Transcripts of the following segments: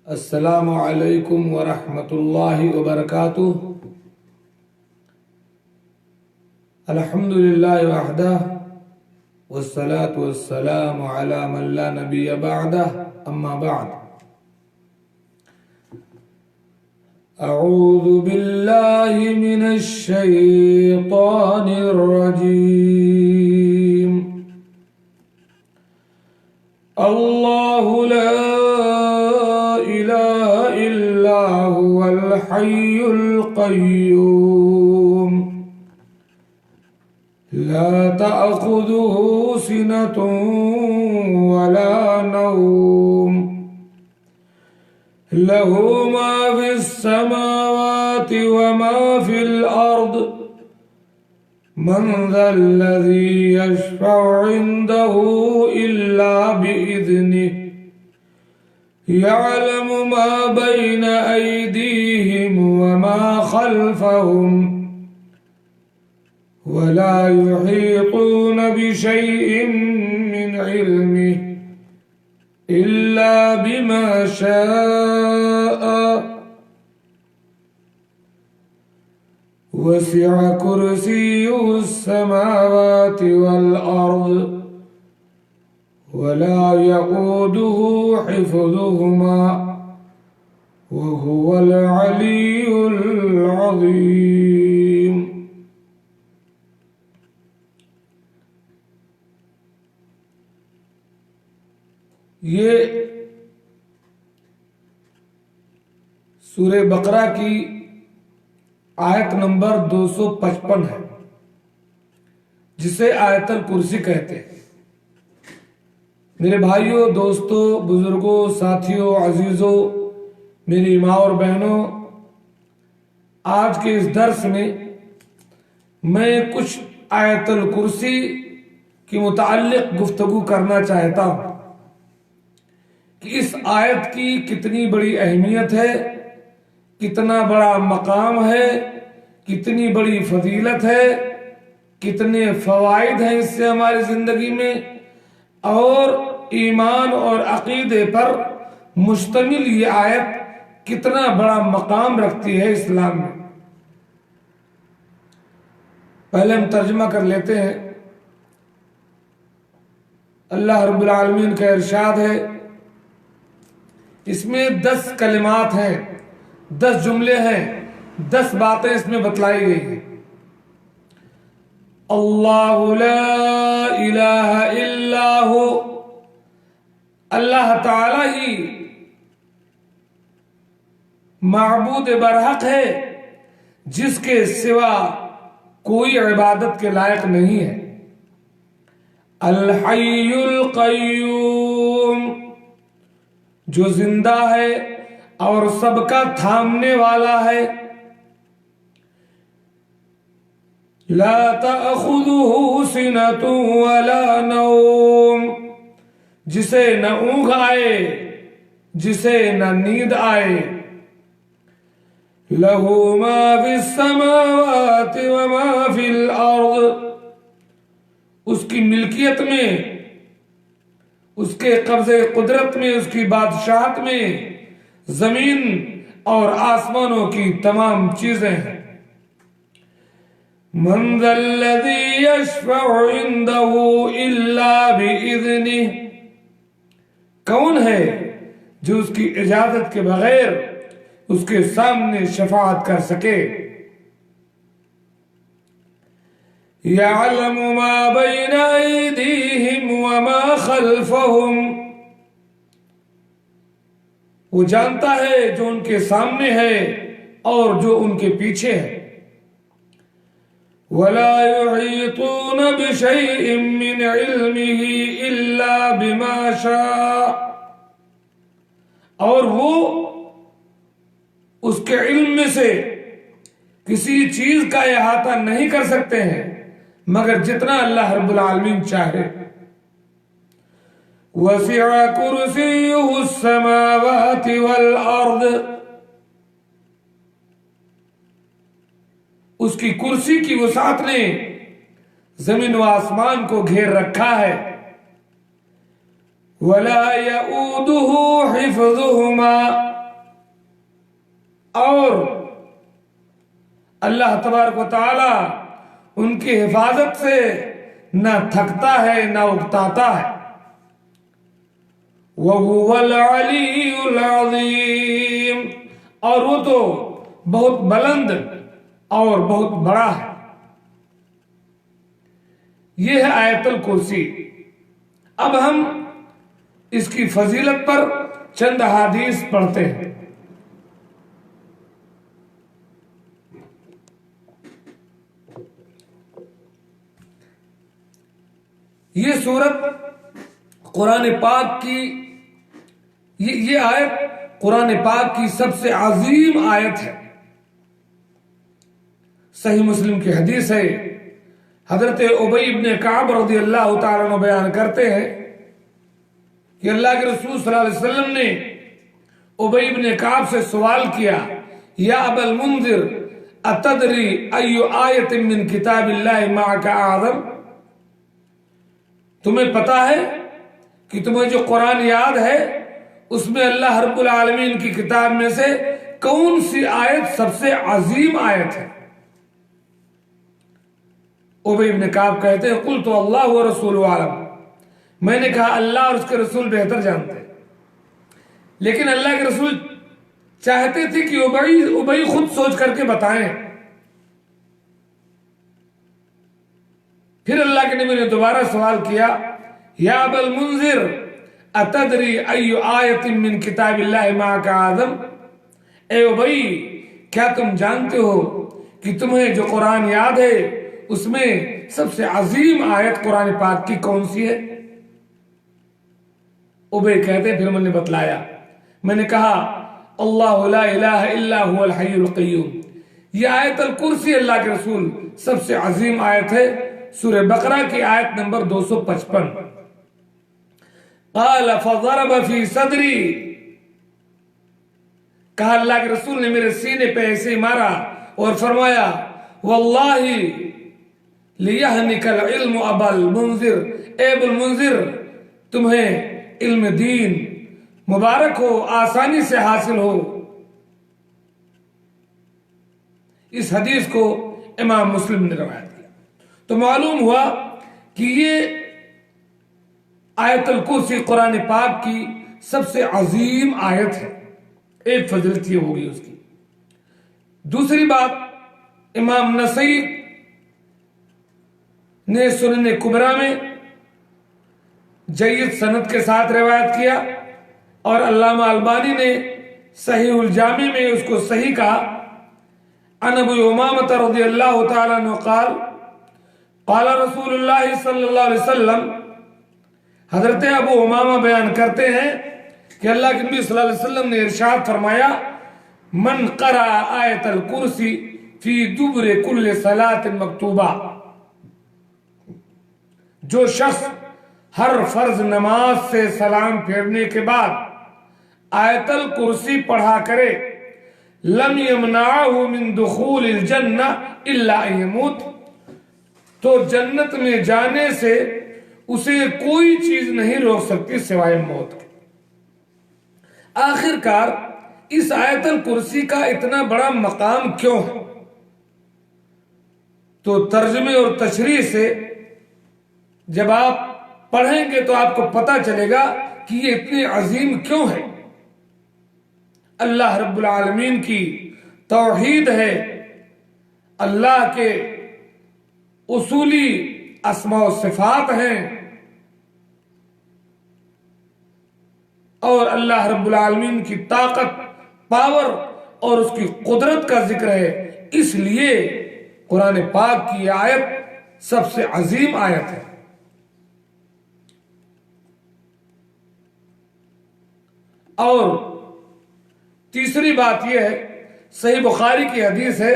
السلام علیکم ورحمۃ اللہ وبرکاتہ۔ الحمد للہ وحدہ والصلاة والسلام علی من لا نبی بعدہ، اما بعد۔ اعوذ باللہ من الشیطان الرجیم۔ اللہ لا الہ الا هو الحی القیوم لا تأخذه سنة ولا نوم له ما في السماوات وما في الأرض من ذا الذي يشفع عنده إلا بإذنه يعلم ما بين أيديهم وما خلفهم ولا يحيطون بشيء من علمه إلا بما شاء وسع كرسيه السماوات والأرض ولا يؤوده حفظهما وهو العلي العظيم۔ یہ سورہ بقرہ کی آیت نمبر 255 ہے، جسے آیت الکرسی کہتے ہیں۔ میرے بھائیوں، دوستوں، بزرگوں، ساتھیوں، عزیزوں، میری ماں اور بہنوں، آج کے اس درس میں میں کچھ آیت الکرسی کے متعلق گفتگو کرنا چاہتا ہوں کہ اس آیت کی کتنی بڑی اہمیت ہے، کتنا بڑا مقام ہے، کتنی بڑی فضیلت ہے، کتنے فوائد ہیں اس سے ہماری زندگی میں، اور ایمان اور عقیدے پر مشتمل یہ آیت کتنا بڑا مقام رکھتی ہے اسلام میں۔ پہلے ہم ترجمہ کر لیتے ہیں۔ اللہ رب العالمین کا ارشاد ہے، اس میں 10 کلمات ہیں، 10 جملے ہیں، 10 باتیں اس میں بتلائی گئی ہیں۔ اللہ لا الہ الا ہو، اللہ تعالی ہی معبود برحق ہے، جس کے سوا کوئی عبادت کے لائق نہیں ہے۔ الحی القیوم، جو زندہ ہے اور سب کا تھامنے والا ہے۔ لا تأخذه سنة ولا نوم، جسے نہ اونگ آئے، جسے نہ نیند آئے۔ لہ ما فی السماوات وما فی الارض، اس کی ملکیت میں، اس کے قبضے قدرت میں، اس کی بادشاہت میں زمین اور آسمانوں کی تمام چیزیں ہیں۔ من ذا الذی یشفع عنده الا بإذنہ، کون ہے جو اس کی اجازت کے بغیر اس کے سامنے شفاعت کر سکے؟ یعلم ما بین ایدیہم وما خلفہم، وہ جانتا ہے جو ان کے سامنے ہے اور جو ان کے پیچھے ہے۔ وَلَا يُحِيطُونَ بِشَيْءٍ مِّنْ عِلْمِهِ إِلَّا بِمَا شَاءَ، اور وہ اس کے علم میں سے کسی چیز کا احاطہ نہیں کر سکتے ہیں مگر جتنا اللہ رب العالمین چاہے۔ وَسِعَ كُرْسِيُّهُ السَّمَاوَاتِ وَالْأَرْضِ، اس کی کرسی کی وسعت نے زمین و آسمان کو گھیر رکھا ہے۔ وَلَا يَؤُودُهُ حِفْظُهُمَا، اور اللہ تبارک و تعالی ان کی حفاظت سے نہ تھکتا ہے نہ اکتاتا ہے۔ وَهُوَ الْعَلِيُّ الْعَظِيمُ، اور وہ تو بہت بلند اور بہت بڑا ہے۔ یہ ہے آیت الکرسی۔ اب ہم اس کی فضیلت پر چند احادیث پڑھتے ہیں۔ یہ سورت قرآن پاک کی یہ آیت قرآن پاک کی سب سے عظیم آیت ہے۔ صحیح مسلم کی حدیث ہے، حضرت ابی بن کعب رضی اللہ تعالیٰ عنہ بیان کرتے ہیں کہ اللہ کے رسول صلی اللہ علیہ وسلم نے ابی بن کعب سے سوال کیا، یا ابا المنذر اتدری ای آیت من کتاب اللہ معک اعظم، تمہیں پتا ہے کہ تمہیں جو قرآن یاد ہے اس میں اللہ رب العالمین کی کتاب میں سے کون سی آیت سب سے عظیم آیت ہے؟ ابی بن کعب کہتے ہیں قلت اللہ ورسولہ اعلم، میں نے کہا اللہ اور اس کے رسول بہتر جانتے ہیں۔ لیکن اللہ کے رسول چاہتے تھے کہ ابی خود سوچ کر کے بتائیں۔ پھر اللہ کے نبی نے دوبارہ سوال کیا، یا ابا المنذر اتدری ای آیت من کتاب اللہ معک اعظم، اے ابی کیا تم جانتے ہو کہ تمہیں جو قرآن یاد ہے اس میں سب سے عظیم آیت قرآن پاک کی کون سی ہے؟ ابی کہتے پھر میں نے بتلایا، میں نے کہا اللہ لا الہ الا هو الحی القیوم، یہ آیت الکرسی اللہ کے رسول سب سے عظیم آیت ہے، سورہ بقرہ کی آیت نمبر 255۔ قال فضرب فی صدری، کہا اللہ کے رسول نے میرے سینے پہ ایسے ہی مارا اور فرمایا واللہ لیہنک العلم ابا المنذر، اے ابو المنذر تمہیں علم دین مبارک ہو، آسانی سے حاصل ہو۔ اس حدیث کو امام مسلم نے روایت کیا۔ تو معلوم ہوا کہ یہ آیت الکرسی قرآن پاک کی سب سے عظیم آیت ہے، ایک فضیلت یہ ہوگی اس کی۔ دوسری بات، امام نسائی نے سنن کبریٰ میں جید سند کے ساتھ روایت کیا، اور علامہ البانی نے صحیح الجامع میں اس کو صحیح کہا۔ عن ابی امامہ رضی اللہ تعالیٰ عنہ قال قال رسول اللہ صلی اللہ علیہ وسلم، حضرت ابو امامہ بیان کرتے ہیں کہ اللہ کے نبی صلی اللہ علیہ وسلم نے ارشاد فرمایا، من قرأ آیت الکرسی فی دبر کل صلاۃ مکتوبہ، جو شخص ہر فرض نماز سے سلام پھیرنے کے بعد آیت الکرسی پڑھا کرے، لم یمنعہ من دخول الجنہ الا ان یموت، تو جنت میں جانے سے اسے کوئی چیز نہیں روک سکتی سوائے موت کے۔ آخر کار اس آیت الکرسی کا اتنا بڑا مقام کیوں ہے؟ تو ترجمے اور تشریح سے جب آپ پڑھیں گے تو آپ کو پتہ چلے گا کہ یہ اتنی عظیم کیوں ہے۔ اللہ رب العالمین کی توحید ہے، اللہ کے اصولی اسماء و صفات ہیں، اور اللہ رب العالمین کی طاقت، پاور اور اس کی قدرت کا ذکر ہے، اس لیے قرآن پاک کی آیت سب سے عظیم آیت ہے۔ اور تیسری بات یہ ہے، صحیح بخاری کی حدیث ہے،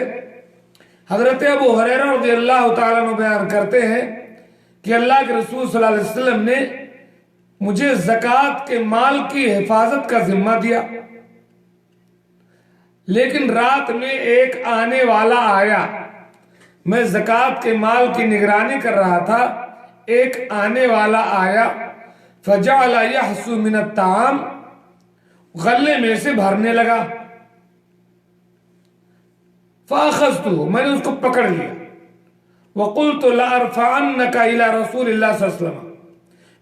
حضرت ابو ہریرہ رضی اللہ تعالیٰ عنہ بیان کرتے ہیں کہ اللہ کے رسول صلی اللہ علیہ وسلم نے مجھے زکوٰۃ کے مال کی حفاظت کا ذمہ دیا، لیکن رات میں ایک آنے والا آیا، میں زکوٰۃ کے مال کی نگرانی کر رہا تھا، ایک آنے والا آیا، فجعل یحسو من الطعام، غلے میں سے بھرنے لگا، فاخذته، میں نے اس کو پکڑ لیا، وقلت لارفعنك الى رسول اللہ صلی اللہ علیہ وسلم،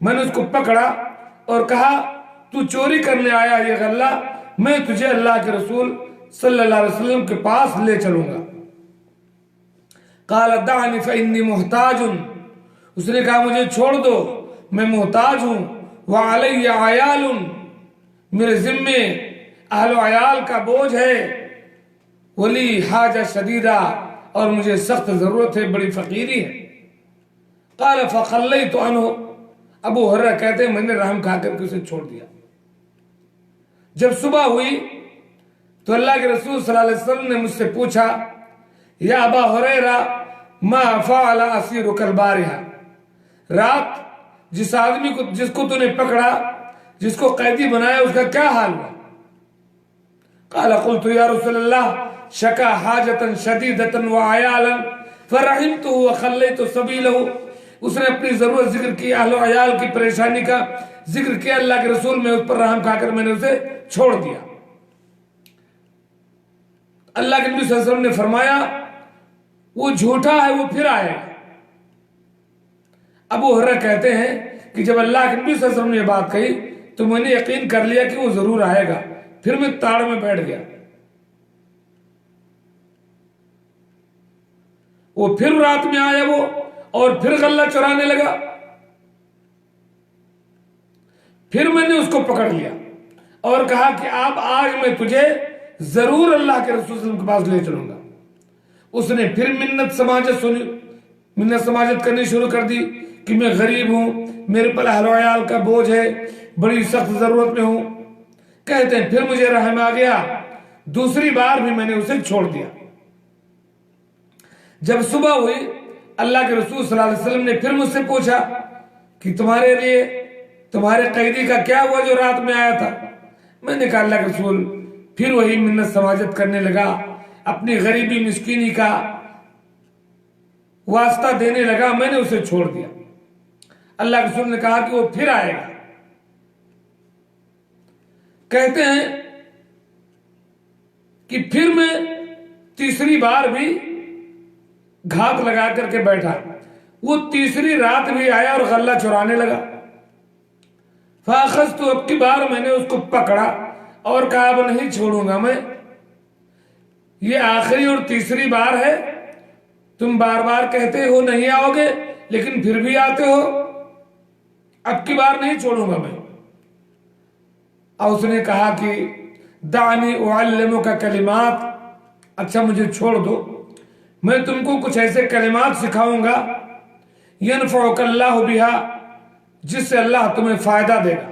میں نے اس کو پکڑا اور کہا تو چوری کرنے آیا یہ غلہ، میں تجھے اللہ کے رسول صلی اللہ علیہ وسلم کے پاس لے چلوں گا۔ قال دعني فإني محتاج، اس نے کہا مجھے چھوڑ دو، میں محتاج ہوں، وعلی عیال، میرے ذمے اہل و عیال کا بوجھ ہے، ولی حاجہ شدیدہ، اور مجھے سخت ضرورت ہے، بڑی فقیری ہے۔ قال فخلیت عنہ، ابو ہریرہ کہتے ہیں میں نے رحم کھا کر کے اسے چھوڑ دیا۔ جب صبح ہوئی تو اللہ کے رسول صلی اللہ علیہ وسلم نے مجھ سے پوچھا، یا ابا ہریرہ ما فعل اسیرک البارحہ، رات جس کو تو نے پکڑا، جس کو قیدی بنایا، اس کا کیا حال ہوا؟ قال قلت یا رسول اللہ شکا حاجتا شدیدتا وعیالا فرحمته وخلیت سبیلہ، اس نے اپنی ضرورت ذکر کی، اہل و عیال کی پریشانی کا ذکر کیا، اللہ کے رسول میں اس پر رحم کھا کر میں نے اسے چھوڑ دیا۔ اللہ کے نبی صلی اللہ علیہ وسلم نے فرمایا وہ جھوٹا ہے، وہ پھر آئے گا۔ ابو ہریرہ کہتے ہیں کہ جب اللہ کے نبی صلی اللہ علیہ وسلم نے یہ بات کہی تو میں نے یقین کر لیا کہ وہ ضرور آئے گا، پھر میں تاڑ میں بیٹھ گیا۔ وہ پھر رات میں آیا وہ، اور پھر غلہ چرانے لگا، پھر میں نے اس کو پکڑ لیا اور کہا کہ آپ آج میں تجھے ضرور اللہ کے رسول صلی اللہ علیہ وسلم کے پاس لے چلوں گا۔ اس نے پھر منت سماجت کرنی شروع کر دی کہ میں غریب ہوں، میرے پر اہل و عیال کا بوجھ ہے، بڑی سخت ضرورت میں ہوں۔ کہتے ہیں پھر مجھے رحم آ گیا، دوسری بار بھی میں نے اسے چھوڑ دیا۔ جب صبح ہوئی اللہ کے رسول صلی اللہ علیہ وسلم نے پھر مجھ سے پوچھا کہ تمہارے لیے تمہارے قیدی کا کیا ہوا جو رات میں آیا تھا؟ میں نے کہا اللہ کے رسول پھر وہی منت سماجت کرنے لگا، اپنی غریبی مسکینی کا واسطہ دینے لگا، میں نے اسے چھوڑ دیا۔ اللہ کے رسول نے کہا کہ وہ پھر آئے گا۔ کہتے ہیں کہ پھر میں تیسری بار بھی گھات لگا کر کے بیٹھا، وہ تیسری رات بھی آیا اور غلہ چرانے لگا۔ فاخذت، اب کی بار میں نے اس کو پکڑا اور کہا اب نہیں چھوڑوں گا میں، یہ آخری اور تیسری بار ہے، تم بار بار کہتے ہو نہیں آؤ گے لیکن پھر بھی آتے ہو، اب کی بار نہیں چھوڑوں گا میں۔ اور اس نے کہا کہ دعنی اعلمک کلمات، اچھا مجھے چھوڑ دو، میں تم کو کچھ ایسے کلمات سکھاؤں گا ینفعک اللہ بہا، جس سے اللہ تمہیں فائدہ دے گا۔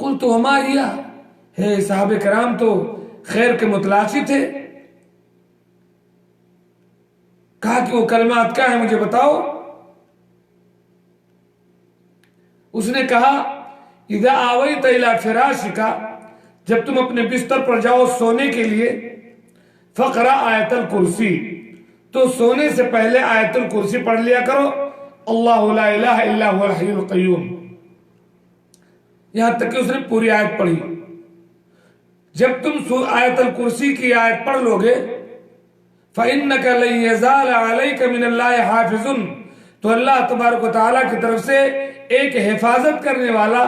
قلت وما ہی، ہے صحابہ کرام تو خیر کے متلاشی تھے، کہا کہ وہ کلمات کیا ہیں مجھے بتاؤ۔ اس نے کہا اذا آویت الی فراشک، جب تم اپنے بستر پر جاؤ سونے کے لیے، فقرا آیت الکرسی، تو سونے سے پہلے آیت الکرسی پڑھ لیا کرو، اللہ لا الہ الا هو الحی القیوم، یہاں تک کہ اس نے پوری آیت پڑھی۔ جب تم آیت الکرسی کی آیت پڑھ لو گے، فَإِنَّكَ لَن يَزَالَ عَلَيْكَ مِنَ اللَّهِ حَافِظٌ، تو اللہ تبارک و تعالیٰ کی طرف سے ایک حفاظت کرنے والا،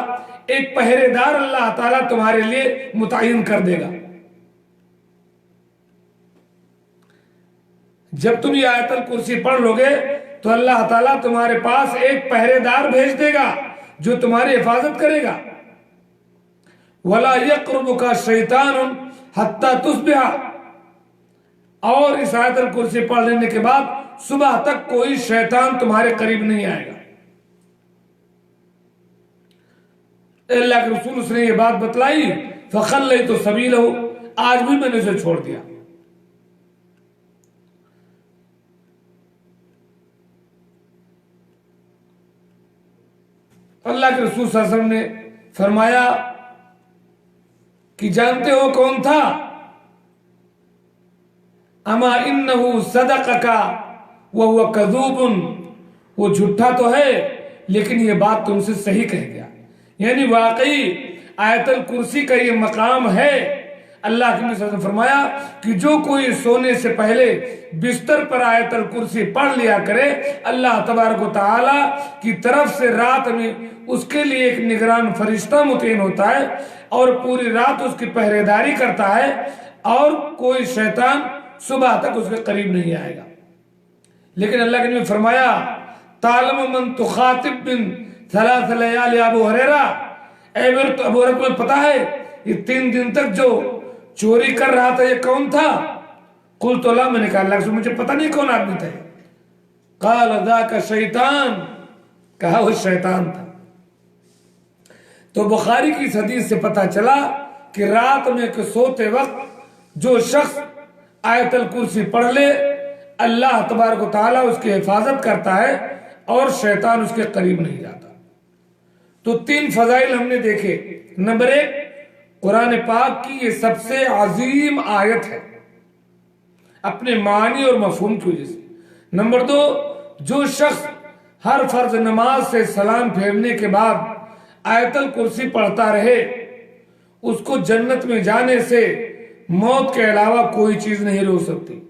ایک پہرے دار اللہ تعالیٰ تمہارے لیے متعین کر دے گا۔ جب تم یہ آیت الکرسی پڑھ لو گے تو اللہ تعالیٰ تمہارے پاس ایک پہرے دار بھیج دے گا جو تمہاری حفاظت کرے گا۔ وَلَا يَقْرُبُكَ شَيْطَانٌ حَتَّى تُصْبِحَ، اور اس آیت الکرسی پڑھ لینے کے بعد صبح تک کوئی شیطان تمہارے قریب نہیں آئے گا۔ اللہ کے رسول اس نے یہ بات بتلائی، فَخَلَّيْتُ سَبِيلَهُ، آج بھی میں نے اسے چھوڑ دیا۔ اللہ کے رسول صلی اللہ علیہ وسلم نے فرمایا کہ جانتے ہو کون تھا؟ اما انہ صدقک وہو کذوب، وہ جھوٹا تو ہے لیکن یہ بات تم سے صحیح کہہ گیا، یعنی واقعی آیت الکرسی کا یہ مقام ہے، اللہ کے نبی نے فرمایا کہ جو کوئی سونے سے پہلے بستر پر آیت الکرسی پڑھ لیا کرے، اللہ تبارک و تعالی کی طرف سے رات میں اس کے لیے ایک نگران فرشتہ متعین ہوتا ہے اور پوری رات اس کی پہرے داری کرتا ہے، اور کوئی شیطان صبح تک اس کے قریب نہیں آئے گا۔ لیکن اللہ کے نبی نے فرمایا تعلم من تخاطب من ثلاث لیال ابو ہریرہ، اے میرے ابو ہریرہ تمہیں پتا ہے یہ 3 دن تک جو چوری کر رہا تھا یہ کون تھا؟ قلت لا، میں نے کہا اللہ مجھے پتہ نہیں کون آدمی تھا۔ قال ذاک شیطان، کہا وہ شیطان تھا۔ تو بخاری کی اس حدیث سے پتہ چلا کہ رات میں سوتے وقت جو شخص آیت الکرسی پڑھ لے، اللہ تبارک و تعالیٰ اس کی حفاظت کرتا ہے اور شیطان اس کے قریب نہیں جاتا۔ تو 3 فضائل ہم نے دیکھے۔ نمبر 1، قرآن پاک کی یہ سب سے عظیم آیت ہے اپنے معنی اور مفہوم کی وجہ سے۔ نمبر 2، جو شخص ہر فرض نماز سے سلام پھیرنے کے بعد آیت الکرسی پڑھتا رہے، اس کو جنت میں جانے سے موت کے علاوہ کوئی چیز نہیں روک سکتی۔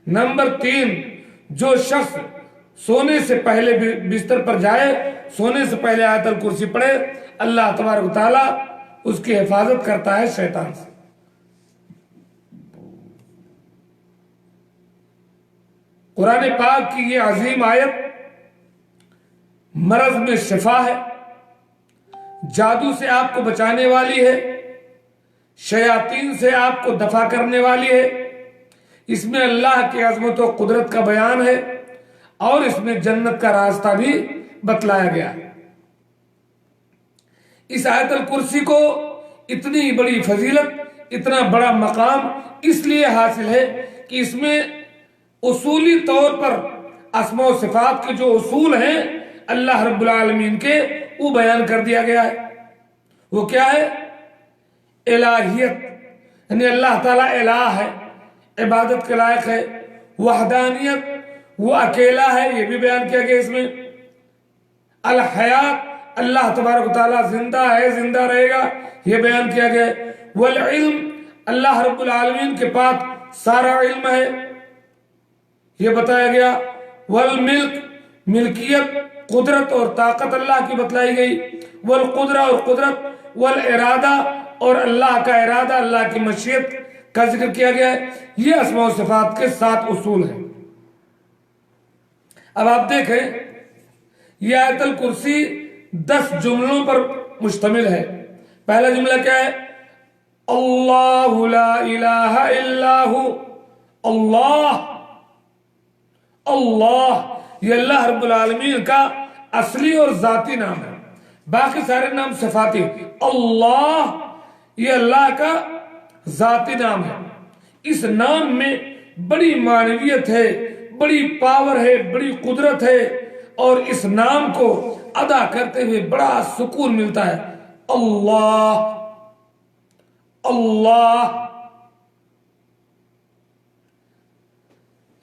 نمبر 3، جو شخص سونے سے پہلے بستر پر جائے، سونے سے پہلے آیت الکرسی پڑھے، اللہ تبارک و تعالیٰ اس کی حفاظت کرتا ہے شیطان سے۔ قرآن پاک کی یہ عظیم آیت مرض میں شفا ہے، جادو سے آپ کو بچانے والی ہے، شیاطین سے آپ کو دفع کرنے والی ہے۔ اس میں اللہ کی عظمت و قدرت کا بیان ہے اور اس میں جنت کا راستہ بھی بتلایا گیا ہے۔ اس آیت الکرسی کو اتنی بڑی فضیلت، اتنا بڑا مقام اس لیے حاصل ہے کہ اس میں اصولی طور پر اسماء و صفات کے جو اصول ہیں اللہ رب العالمین کے، وہ بیان کر دیا گیا ہے۔ وہ کیا ہے؟ الہیت، یعنی اللہ تعالیٰ الہ ہے، عبادت کے لائق ہے۔ وحدانیت، وہ اکیلا ہے، یہ بھی بیان کیا گیا اس میں۔ الحیات، اللہ تبارک و تعالیٰ زندہ ہے، زندہ رہے گا، یہ بیان کیا گیا۔ والعلم، اللہ رب العالمین کے پاس سارا علم ہے، یہ بتایا گیا۔ والملک، ملکیت، قدرت اور طاقت اللہ کی بتلائی گئی۔ والقدرہ، اور قدرت۔ والارادہ، اور اللہ کا ارادہ، اللہ کی مشیت کا ذکر کیا گیا ہے۔ یہ اسماء و صفات کے 7 اصول ہیں۔ اب آپ دیکھیں یہ آیت الکرسی 10 جملوں پر مشتمل ہے۔ پہلا جملہ کیا ہے؟ اللہ لا الہ الا ہو۔ اللہ، اللہ یہ اللہ رب العالمین کا اصلی اور ذاتی نام ہے، باقی سارے نام صفاتی۔ اللہ یہ اللہ کا ذاتی نام ہے۔ اس نام میں بڑی معنویت ہے، بڑی پاور ہے، بڑی قدرت ہے، اور اس نام کو ادا کرتے ہوئے بڑا سکون ملتا ہے۔ اللہ، اللہ،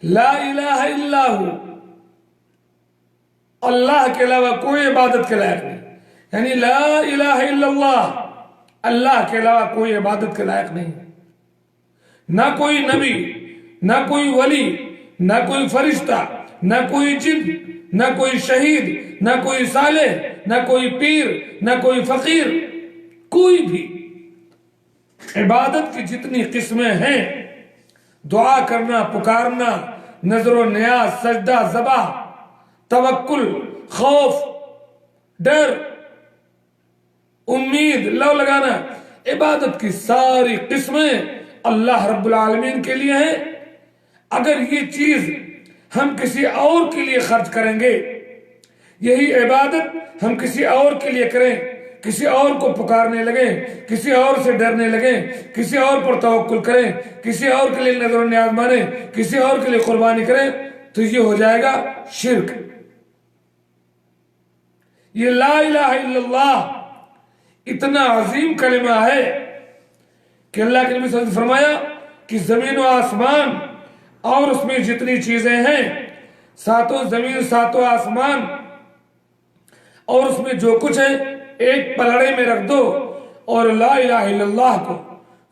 لا الہ الا ہو، اللہ کے علاوہ کوئی عبادت کے لائق نہیں، یعنی لا الہ الا اللہ، اللہ کے علاوہ کوئی عبادت کے لائق نہیں، نہ کوئی نبی، نہ کوئی ولی، نہ کوئی فرشتہ، نہ کوئی جن، نہ کوئی شہید، نہ کوئی صالح، نہ کوئی پیر، نہ کوئی فقیر، کوئی بھی۔ عبادت کی جتنی قسمیں ہیں، دعا کرنا، پکارنا، نظر و نیاز، سجدہ، ذبح، توکل، خوف، ڈر، امید، لو لگانا، عبادت کی ساری قسمیں اللہ رب العالمین کے لیے ہیں۔ اگر یہ چیز ہم کسی اور کے لیے خرچ کریں گے، یہی عبادت ہم کسی اور کے لیے کریں، کسی اور کو پکارنے لگیں، کسی اور سے ڈرنے لگیں، کسی اور پر توکل کریں، کسی اور کے لیے نظر و نیاز مانیں، کسی اور کے لیے قربانی کریں، تو یہ ہو جائے گا شرک۔ یہ لا الہ الا اللہ اتنا عظیم کلمہ ہے کہ اللہ کے نبی صلی اللہ علیہ وسلم نے فرمایا کہ زمین و آسمان اور اس میں جتنی چیزیں ہیں، 7 زمین 7 آسمان اور اس میں جو کچھ ہے، ایک پلڑے میں رکھ دو اور لا الہ الا اللہ کو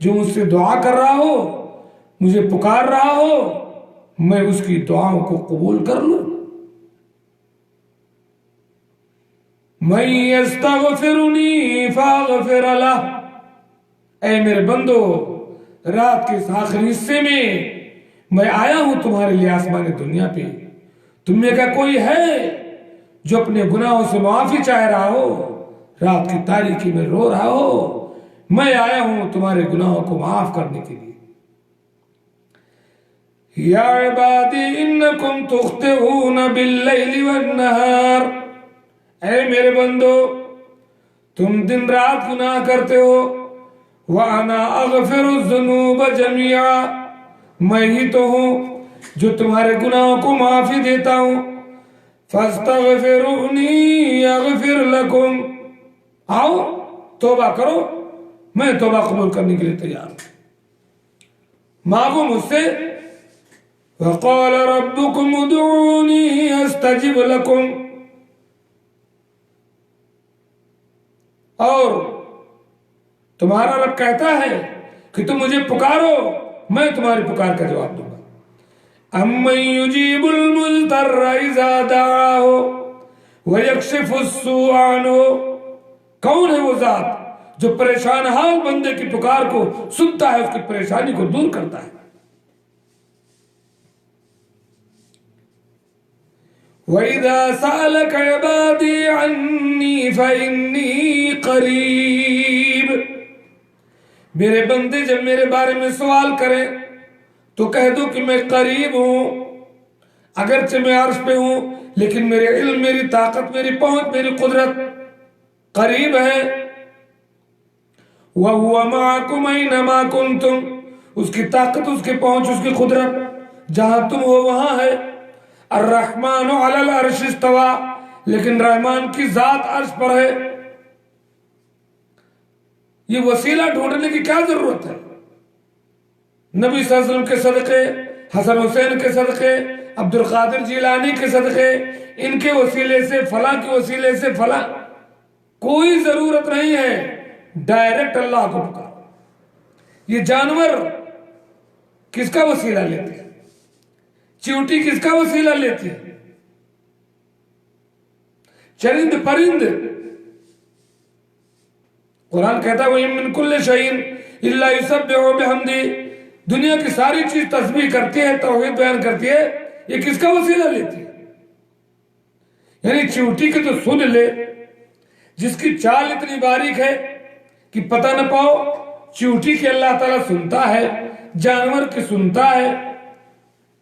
جو مجھ سے دعا کر رہا ہو، مجھے پکار رہا ہو، میں اس کی دعاؤں کو قبول کر لوں۔ من یستغفرنی فاغفر لہ، اے میرے بندو، رات کے اس آخری حصے میں آیا ہوں تمہارے لیے آسمان دنیا پہ۔ تم میں کا کوئی ہے جو اپنے گناہوں سے معافی چاہ رہا ہو، رات کی تاریکی میں رو رہا ہو؟ میں آیا ہوں تمہارے گناہوں کو معاف کرنے کے لیے۔ یا عبادی انکم تخطئون باللیل والنہار، اے میرے بندو، تم دن رات گناہ کرتے ہو۔ وَأَنَا أَغْفِرُ الذُّنُوبَ جَمِيعًا، میں ہی تو ہوں جو تمہارے گناہوں کو معافی دیتا ہوں۔ فَاسْتَغْفِرُونِي أَغْفِرْ لَكُمْ، آؤ توبہ کرو، میں توبہ قبول کرنے کے لیے تیار ہوں۔ مانگو مجھ سے۔ وَقَالَ رَبُّكُمُ ادْعُونِي أَسْتَجِبْ لَكُمْ، اور تمہارا رب کہتا ہے کہ تم مجھے پکارو، میں تمہاری پکار کا جواب دوں گا۔ أَمَّن يُجِيبُ الْمُضْطَرَّ إِذَا دَعَاهُ وَيَكْشِفُ السُّوءَ عَنْهُ، کون ہے وہ ذات جو پریشان حال بندے کی پکار کو سنتا ہے، اس کی پریشانی کو دور کرتا ہے۔ وَإِذَا سَأَلَكَ عِبَادِي عَنِّي فَإِنِّي قَرِيبٌ، میرے بندے جب میرے بارے میں سوال کریں تو کہہ دو کہ میں قریب ہوں، اگرچہ میں عرش پہ ہوں لیکن میرے علم، میری طاقت، میری پہنچ، میری قدرت قریب ہے۔ وَهُوَ مَعَكُمْ أَيْنَمَا كُنْتُمْ، اس کی طاقت، اس کی پہنچ، اس کی قدرت جہاں تم ہو وہاں ہے۔ الرحمن علی العرش استوى، لیکن رحمان کی ذات عرش پر ہے۔ یہ وسیلہ ڈھونڈنے کی کیا ضرورت ہے؟ نبی صلی اللہ علیہ وسلم کے صدقے، حسن حسین کے صدقے، عبد القادر جیلانی کے صدقے، ان کے وسیلے سے فلاں کے وسیلے سے فلاں، کوئی ضرورت نہیں ہے، ڈائریکٹ اللہ کو پکارو۔ یہ جانور کس کا وسیلہ لیتے ہیں؟ چیوٹی کس کا وسیلہ لیتی ہے؟ چرند پرند۔ قرآن کہتا ہے وَإِن مِّن كُلِّ شَيْءٍ إِلَّا يُسَبِّحُ بِحَمْدِهِ، دنیا کی ساری چیز تسبیح کرتی ہے، توحید بیان کرتی ہے، یہ کس کا وسیلہ لیتی ہے؟ یعنی چیوٹی کی تو سن لے، جس کی چال اتنی باریک ہے کہ پتہ نہ پاؤ، چیوٹی کی اللہ تعالیٰ سنتا ہے، جانور کی سنتا ہے،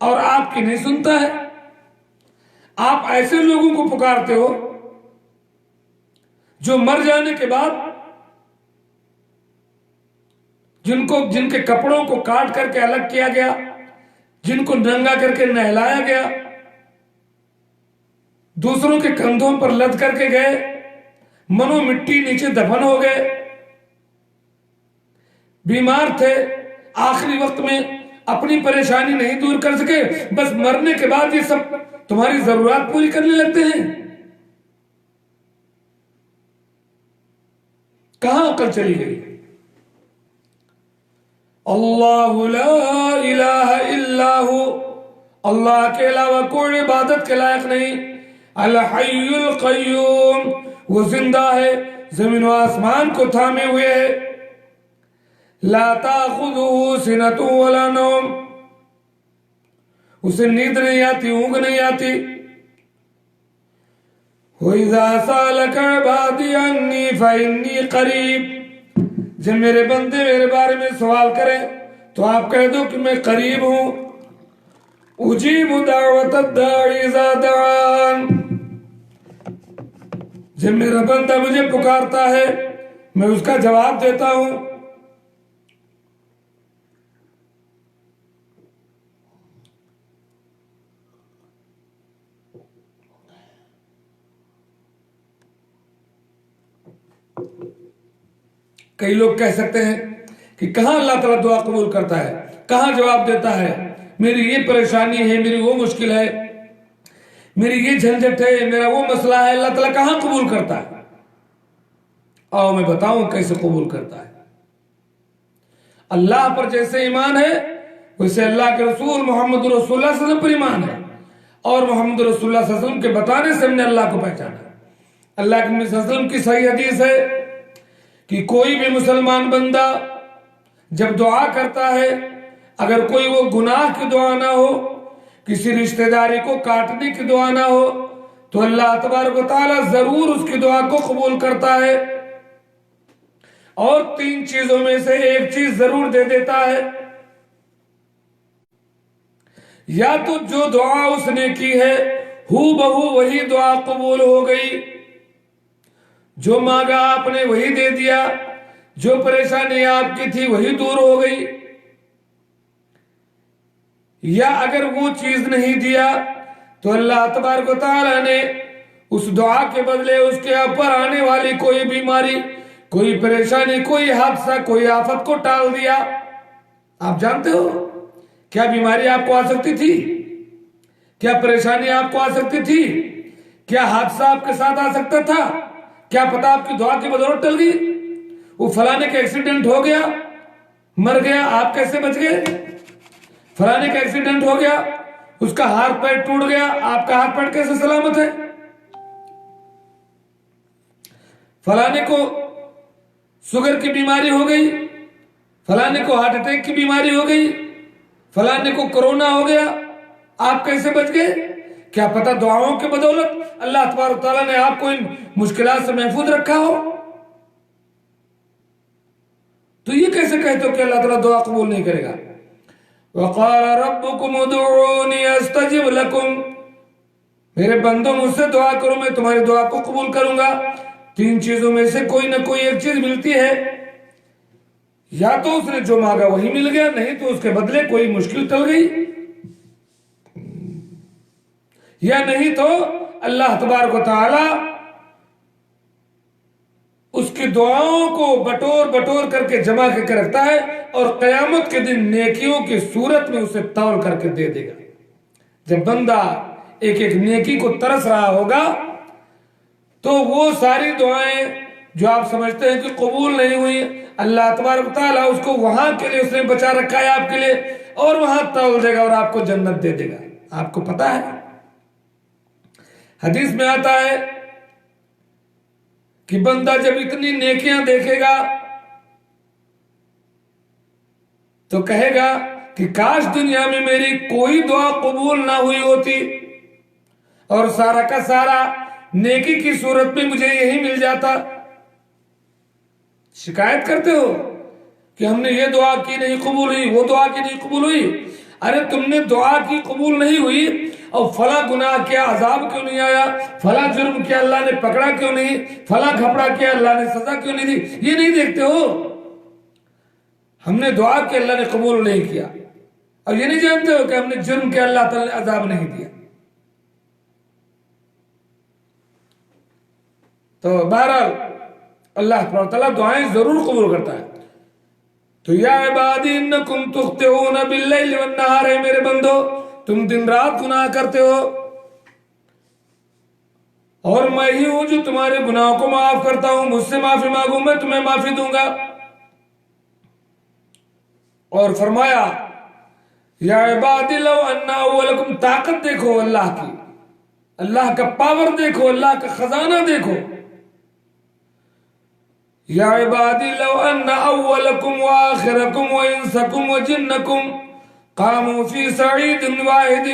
اور آپ کی نہیں سنتا ہے۔ آپ ایسے لوگوں کو پکارتے ہو جو مر جانے کے بعد جن کے کپڑوں کو کاٹ کر کے الگ کیا گیا، جن کو ننگا کر کے نہلایا گیا، دوسروں کے کندھوں پر لد کر کے گئے، منو مٹی نیچے دفن ہو گئے، بیمار تھے، آخری وقت میں اپنی پریشانی نہیں دور کر سکے، بس مرنے کے بعد یہ سب تمہاری ضرورات پوری کرنے لگتے ہیں۔ کہاں عقل چلی گئی؟ اللہ لا الہ الا ہو، اللہ کے علاوہ کوئی عبادت کے لائق نہیں۔ الحی القیوم، وہ زندہ ہے، زمین و آسمان کو تھامے ہوئے ہے۔ لا تاخذہ سنۃ ولا نوم، اسے نیند نہیں آتی، اونگ نہیں آتی۔ وَإِذَا سَأَلَكَ عِبَادِي عَنِّي فَإِنِّي قَرِيبٌ، جب میرے بندے میرے بارے میں سوال کریں تو آپ کہہ دو کہ میں قریب ہوں۔ اجیب دعوت الداعی اذا دعان، جب میرا بندہ مجھے پکارتا ہے میں اس کا جواب دیتا ہوں۔ کئی لوگ کہہ سکتے ہیں کہ کہاں اللہ تعالیٰ دعا قبول کرتا ہے، کہاں جواب دیتا ہے، میری یہ پریشانی ہے، میری وہ مشکل ہے، میری یہ جھنجٹ ہے، میرا وہ مسئلہ ہے، اللہ تعالیٰ کہاں قبول کرتا ہے؟ آؤ میں بتاؤں کیسے قبول کرتا ہے۔ اللہ پر جیسے ایمان ہے ویسے اللہ کے رسول محمد رسول اللہ صلی اللہ علیہ وسلم پر ایمان ہے، اور محمد رسول اللہ صلی اللہ علیہ وسلم کے بتانے سے ہم نے اللہ کو پہچانا۔ اللہ کے نبی صلی اللہ علیہ وسلم کی صحیح حدیث ہے کہ کوئی بھی مسلمان بندہ جب دعا کرتا ہے، اگر کوئی وہ گناہ کی دعا نہ ہو، کسی رشتہ داری کو کاٹنے کی دعا نہ ہو، تو اللہ تبارک و تعالیٰ ضرور اس کی دعا کو قبول کرتا ہے، اور 3 چیزوں میں سے ایک چیز ضرور دے دیتا ہے۔ یا تو جو دعا اس نے کی ہے ہو بہو وہی دعا قبول ہو گئی، جو مانگا آپ نے وہی دے دیا، جو پریشانی آپ کی تھی وہی دور ہو گئی، یا اگر وہ چیز نہیں دیا تو اللہ تبارک و تعالیٰ نے اس دعا کے بدلے اس کے اوپر آنے والی کوئی بیماری، کوئی پریشانی، کوئی حادثہ، کوئی آفت کو ٹال دیا۔ آپ جانتے ہو کیا بیماری آپ کو آ سکتی تھی؟ کیا پریشانی آپ کو آ سکتی تھی؟ کیا حادثہ آپ کے ساتھ آ سکتا تھا؟ کیا پتا آپ کی دعا کی بدولت ٹل گئی؟ وہ فلانے کا ایکسیڈنٹ ہو گیا، مر گیا، آپ کیسے بچ گئے؟ فلانے کا ایکسیڈنٹ ہو گیا، اس کا ہاتھ پیر ٹوٹ گیا، آپ کا ہاتھ پیر کیسے سلامت ہے؟ فلانے کو شوگر کی بیماری ہو گئی، فلانے کو ہارٹ اٹیک کی بیماری ہو گئی، فلانے کو کورونا ہو گیا، آپ کیسے بچ گئے؟ کیا پتا دعاؤں کی بدولت اللہ تبارک و تعالیٰ نے آپ کو ان مشکلات سے محفوظ رکھا ہو؟ تو یہ کیسے کہتے ہو کہ اللہ تعالیٰ دعا قبول نہیں کرے گا؟ وَقَالَ رَبُّكُمُ ادْعُونِي أَسْتَجِبْ لَكُمْ، میرے بندوں مجھ سے دعا کرو میں تمہاری دعا کو قبول کروں گا۔ 3 چیزوں میں سے کوئی نہ کوئی ایک چیز ملتی ہے، یا تو اس نے جو مانگا وہی مل گیا، نہیں تو اس کے بدلے کوئی مشکل ٹل گئی، یا نہیں تو اللہ تبارک و تعالی اس کی دعاؤں کو بٹور بٹور کر کے جمع کر کے رکھتا ہے، اور قیامت کے دن نیکیوں کی صورت میں اسے تول کر کے دے دے گا۔ جب بندہ ایک ایک نیکی کو ترس رہا ہوگا تو وہ ساری دعائیں جو آپ سمجھتے ہیں کہ قبول نہیں ہوئی، اللہ تبارک و تعالیٰ اس کو وہاں کے لیے اس نے بچا رکھا ہے آپ کے لیے، اور وہاں تول دے گا اور آپ کو جنت دے دے گا۔ آپ کو پتا ہے حدیث میں آتا ہے کہ بندہ جب اتنی نیکیاں دیکھے گا تو کہے گا کہ کاش دنیا میں میری کوئی دعا قبول نہ ہوئی ہوتی، اور سارا کا سارا نیکی کی صورت میں مجھے یہی مل جاتا۔ شکایت کرتے ہو کہ ہم نے یہ دعا کی نہیں قبول ہوئی، وہ دعا کی نہیں قبول ہوئی۔ ارے تم نے دعا کی قبول نہیں ہوئی اور فلاں گناہ کیا عذاب کیوں نہیں آیا، فلاں جرم کیا اللہ نے پکڑا کیوں نہیں، فلاں گھپڑا کیا اللہ نے سزا کیوں نہیں دی، یہ نہیں دیکھتے ہو؟ ہم نے دعا کی اللہ نے قبول نہیں کیا، اور یہ نہیں جانتے ہو کہ ہم نے جرم کیا اللہ تعالی نے عذاب نہیں دیا۔ تو بہرحال اللہ تعالیٰ دعائیں ضرور قبول کرتا ہے۔ تو یا عبادی انکم تخطئون باللیل والنہار، ہے میرے بندو تم دن رات گناہ کرتے ہو، اور میں ہی ہوں جو تمہارے گناہوں کو معاف کرتا ہوں، مجھ سے معافی مانگو میں تمہیں معافی دوں گا۔ اور فرمایا یا عبادی لو ان اولکم، طاقت دیکھو اللہ کی، اللہ کا پاور دیکھو، اللہ کا خزانہ دیکھو۔ یا عبادی لو ان اولکم وآخرکم وانسکم وجنکم قاموا فی صعید واحد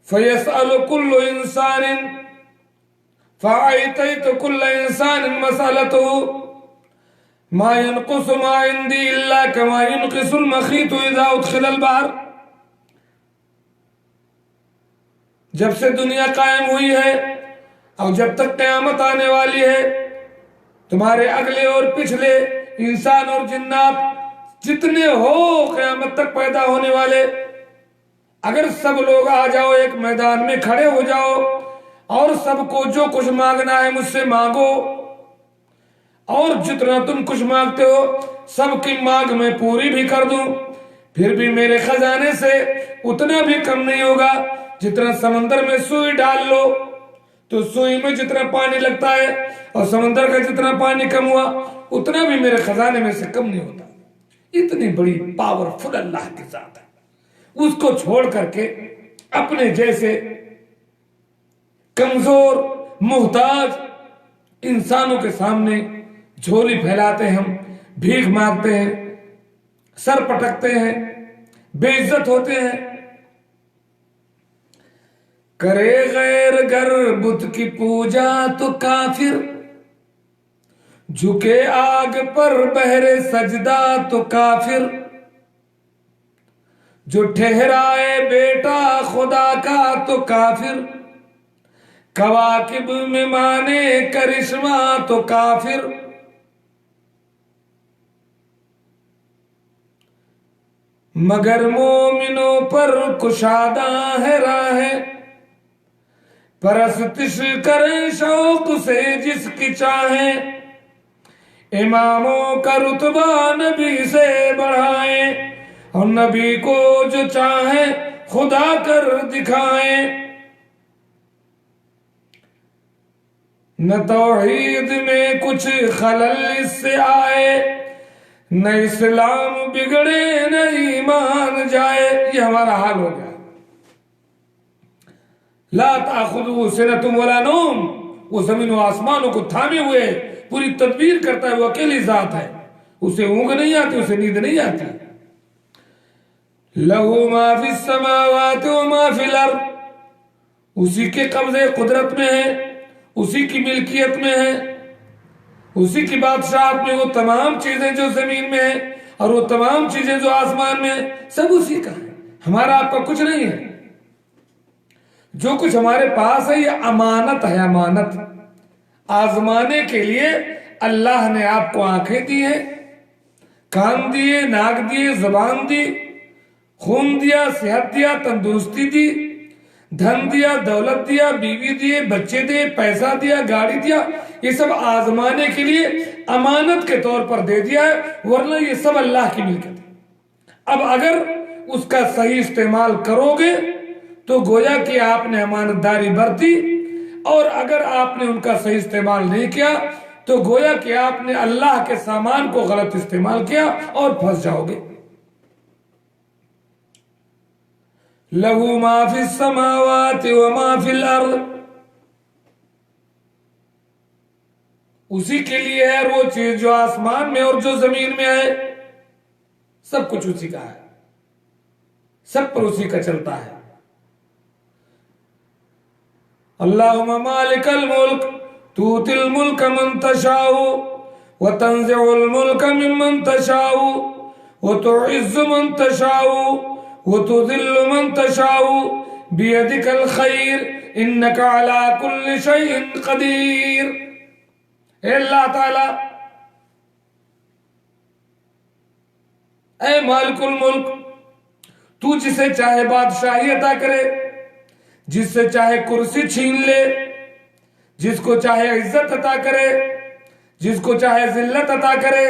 فیسأل کل انسان فأعطیت کل انسان مسألته ما ينقص ما عندي الا كما ينقص المخيط اذا ادخل البحر۔ جب سے دنیا قائم ہوئی ہے اور جب تک قیامت آنے والی ہے، تمہارے اگلے اور پچھلے انسان اور جنات جتنے ہو قیامت تک پیدا ہونے والے، اگر سب لوگ آ جاؤ ایک میدان میں کھڑے ہو جاؤ اور سب کو جو کچھ مانگنا ہے مجھ سے مانگو، اور جتنا تم کچھ مانگتے ہو سب کی مانگ میں پوری بھی کر دوں، پھر بھی میرے خزانے سے اتنا بھی کم نہیں ہوگا۔ جتنا سمندر میں سوئی ڈال لو تو سوئی میں جتنا پانی لگتا ہے اور سمندر کا جتنا پانی کم ہوا اتنا بھی میرے خزانے میں سے کم نہیں ہوتا۔ اتنی بڑی پاورفل اللہ کی ذات ہے، اس کو چھوڑ کر کے اپنے جیسے کمزور محتاج انسانوں کے سامنے جھولی پھیلاتے ہیں، ہم بھیک مانگتے ہیں، سر پٹکتے ہیں، بے عزت ہوتے ہیں۔ کرے غیر گر بت کی پوجا تو کافر، جھکے آگ پر بہرے سجدہ تو کافر، جو ٹھہرائے بیٹا خدا کا تو کافر، کواکب میں مانے کرشمہ تو کافر۔ مگر مومنوں پر کشادہ ہے راہیں، پرستش کریں شوق سے جس کی چاہیں، اماموں کا رتبہ نبی سے بڑھائیں، اور نبی کو جو چاہیں خدا کر دکھائیں۔ نہ توحید میں کچھ خلل اس سے آئے، نہ اسلام بگڑے نہ ایمان جائے۔ یہ ہمارا حال ہو گیا۔ لا تأخذہ سنۃ ولا نوم، وہ زمین و آسمانوں کو تھامے ہوئے پوری تدبیر کرتا ہے، وہ اکیلی ذات ہے، اسے اونگ نہیں آتی، اسے نیند نہیں آتی۔ لہو ما فی السماوات و ما فی الارض، اسی کے قبضے قدرت میں ہے، اسی کی ملکیت میں ہے، اسی کی بادشاہت میں۔ وہ تمام چیزیں جو زمین میں ہیں اور وہ تمام چیزیں جو آسمان میں ہیں، سب اسی کا ہے، ہمارا آپ کا کچھ نہیں ہے۔ جو کچھ ہمارے پاس ہے یہ امانت ہے، امانت آزمانے کے لیے اللہ نے آپ کو آنکھیں دی ہیں، کان دیے، ناک دیے، زبان دی، خون دیا، صحت دیا، تندرستی دی، دھن دیا، دولت دیا، بیوی دیے، بچے دیے، پیسہ دیا، گاڑی دیا۔ یہ سب آزمانے کے لیے امانت کے طور پر دے دیا ہے، ورنہ یہ سب اللہ کی ملکت ہے۔ اب اگر اس کا صحیح استعمال کرو گے تو گویا کہ آپ نے امانت داری برتی، اور اگر آپ نے ان کا صحیح استعمال نہیں کیا تو گویا کہ آپ نے اللہ کے سامان کو غلط استعمال کیا اور پھنس جاؤ گے۔ لہو ما فی السماوات و ما فی الارض، اسی کے لیے ہے وہ چیز جو آسمان میں اور جو زمین میں ہے، سب کچھ اسی کا ہے، سب پر اسی کا چلتا ہے۔ اللہم مالک الملک تؤتی الملک من تشاء وتنزع الملک ممن تشاء وتعز من تشاء وتذل من تشاء بیدک الخیر انک علی کل شیء قدیر۔ اے اللہ تعالی، اے مالک الملک، تو جسے چاہے بادشاہی عطا کرے، جس سے چاہے کرسی چھین لے، جس کو چاہے عزت عطا کرے، جس کو چاہے ذلت عطا کرے،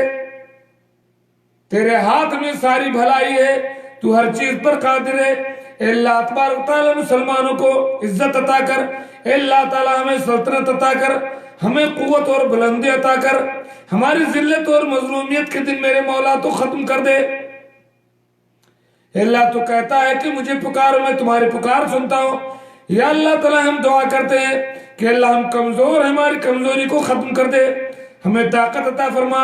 تیرے ہاتھ میں ساری بھلائی ہے، تو ہر چیز پر قادر ہے۔ اے اللہ تبارک تعالیٰ مسلمانوں کو عزت عطا کر، اے اللہ تعالیٰ ہمیں سلطنت عطا کر، ہمیں قوت اور بلندی عطا کر، ہماری ذلت اور مظلومیت کے دن میرے مولا تو ختم کر دے۔ اے اللہ تو کہتا ہے کہ مجھے پکارو میں تمہاری پکار سنتا ہوں۔ یا اللہ تعالیٰ ہم دعا کرتے ہیں کہ اللہ ہم کمزور ہیں، ہماری کمزوری کو ختم کر دے، ہمیں طاقت عطا فرما۔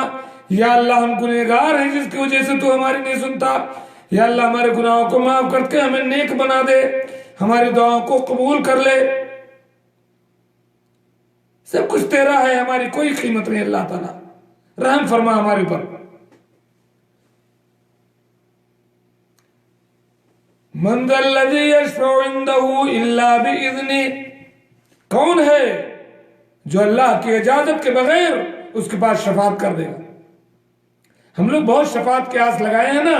یا اللہ ہم گنہگار ہیں جس کی وجہ سے تو ہماری نہیں سنتا، یا اللہ ہمارے گناہوں کو معاف کر کے ہمیں نیک بنا دے، ہماری دعاؤں کو قبول کر لے۔ سب کچھ تیرا ہے، ہماری کوئی قیمت نہیں۔ اللہ تعالیٰ رحم فرما ہمارے پر۔ من ذا الذی یشفع عندہ الا باذنہ، کون ہے جو اللہ کی اجازت کے بغیر اس کے پاس شفاعت کر دے گا؟ ہم لوگ بہت شفاعت کے آس لگائے ہیں نا،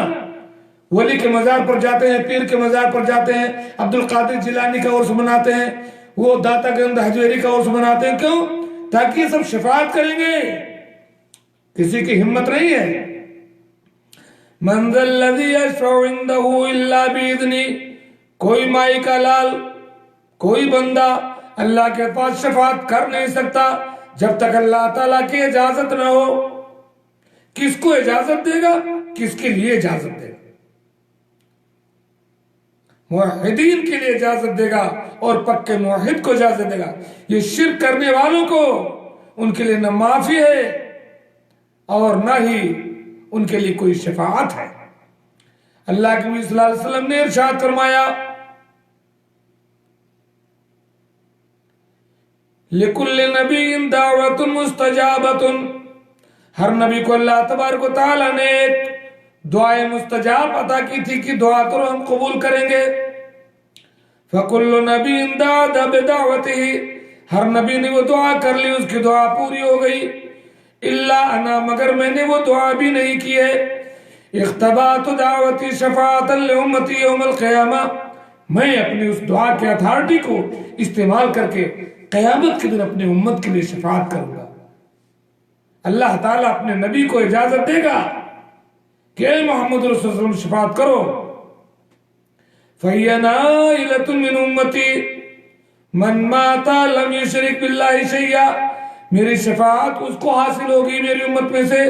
ولی کے مزار پر جاتے ہیں، پیر کے مزار پر جاتے ہیں، عبد القادر جیلانی کا عرس مناتے ہیں، وہ داتا گنج ہجویری کا عرس مناتے ہیں۔ کیوں؟ تاکہ یہ سب شفاعت کریں گے، کسی کی ہمت نہیں ہے۔ من ذا الذی یشفع عندہ الا باذنہ، کوئی مائی کا لال، کوئی بندہ اللہ کے پاس شفاعت کر نہیں سکتا جب تک اللہ تعالیٰ کی اجازت نہ ہو۔ کس کو اجازت دے گا، کس کے لیے اجازت دے گا؟ موحدین کے لیے اجازت دے گا اور پکے موحد کو اجازت دے گا۔ یہ شرک کرنے والوں کو ان کے لیے نہ معافی ہے اور نہ ہی ان کے لیے کوئی شفاعت ہے۔ اللہ کے نبی صلی اللہ علیہ وسلم نے ارشاد فرمایا، لِكُلِّ نَبِيٍّ دَعْوَةٌ مُسْتَجَابَةٌ، ہر نبی کو اللہ تبارک و تعالیٰ نے ایک دعائے مستجاب عطا کی تھی کہ دعا کرو ہم قبول کریں گے۔ فَكُلُّ نَبِيٍّ دَعَا بِدَعْوَتِهِ، ہر نبی نے وہ دعا کر لی، اس کی دعا پوری ہو گئی۔ اِلَّا أَنَا، مگر میں نے وہ دعا بھی نہیں کی ہے۔ اختبأت دعوتی شفاعۃ لأمتی یوم القیامہ، میں اپنی اس دعا کے اتھارٹی کو استعمال کر کے قیامت کے دن اپنے امت کے لیے شفاعت کروں گا۔ اللہ تعالیٰ اپنے نبی کو اجازت دے گا کہ اے محمد رسول اللہ صلی اللہ علیہ وسلم شفاعت کرو۔ فَهِيَ نَائِلَةٌ مِّنْ أُمَّتِي مَنْ مَاتَ لَمْ يُشْرِكْ بِاللَّهِ شَيْئًا، میری شفاعت اس کو حاصل ہوگی میری امت میں سے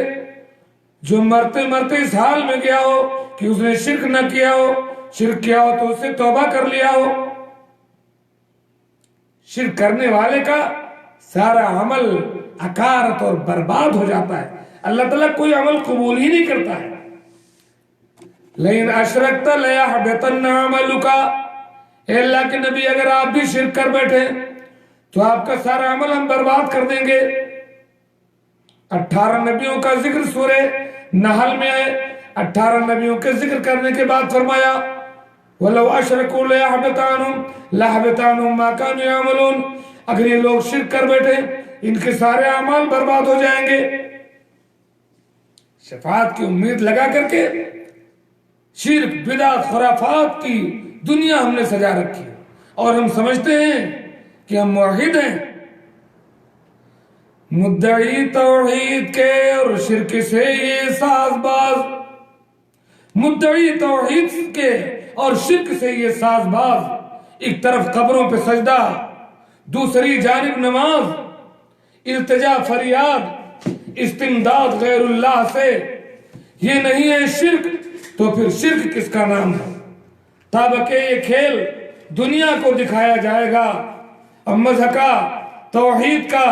جو مرتے مرتے اس حال میں گیا ہو کہ اس نے شرک نہ کیا ہو، شرک کیا ہو تو اس سے توبہ کر لیا ہو۔ شرک کرنے والے کا سارا عمل اکارت اور برباد ہو جاتا ہے، اللہ تعالیٰ کوئی عمل قبول ہی نہیں کرتا ہے۔ لَإِنْ أَشْرَكْتَ لَيَحْبَطَنَّ عَمَلُكَ، اے اللہ کے نبی اگر آپ بھی شرک کر بیٹھے تو آپ کا سارا عمل ہم برباد کر دیں گے۔ 18 نبیوں کا ذکر سورہ نحل میں ہے۔ 18 نبیوں کے ذکر کرنے کے بعد فرمایا وَلَوْ أَشْرَكُوا لَيَحْبَطَ عَنْهُمْ مَا كَانُوا يَعْمَلُونَ، اگر یہ لوگ شرک کر بیٹھے ان کے سارے اعمال برباد ہو جائیں گے۔ شفاعت کی امید لگا کر کے شرک، بدعت، خرافات کی دنیا ہم نے سجا رکھی ہے اور ہم سمجھتے ہیں کہ ہم موحد ہیں۔ مدعی توحید کے اور شرک سے یہ ساز باز، مدعی توحید کے اور شرک سے یہ ساز باز، ایک طرف قبروں پہ سجدہ، دوسری جانب نماز، التجا فریاد، استمداد غیر اللہ سے، یہ نہیں ہے شرک تو پھر شرک کس کا نام ہے؟ تابکہ یہ کھیل دنیا کو دکھایا جائے گا، اب مذہب کا، توحید کا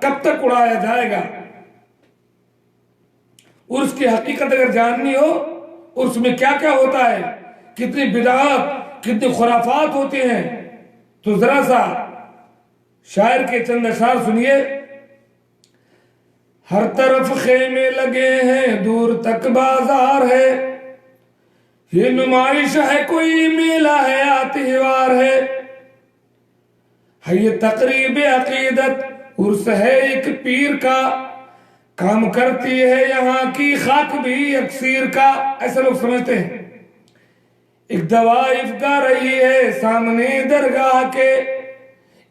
کب تک اڑایا جائے گا؟ عرس کی حقیقت اگر جاننی ہو، عرس میں کیا کیا ہوتا ہے، کتنی بدعات، کتنی خرافات ہوتے ہیں، تو ذرا سا شاعر کے چند اشعار سنیے۔ ہر طرف خیمے لگے ہیں دور تک بازار ہے، یہ نمائش ہے کوئی میلہ ہے یا تہوار ہے، یہ تقریب عقیدت عرس ہے ایک پیر کا، کام کرتی ہے یہاں کی خاک بھی اکسیر کا۔ ایسے لوگ سمجھتے ہیں۔ ایک طوائف گا رہی ہے سامنے درگاہ کے،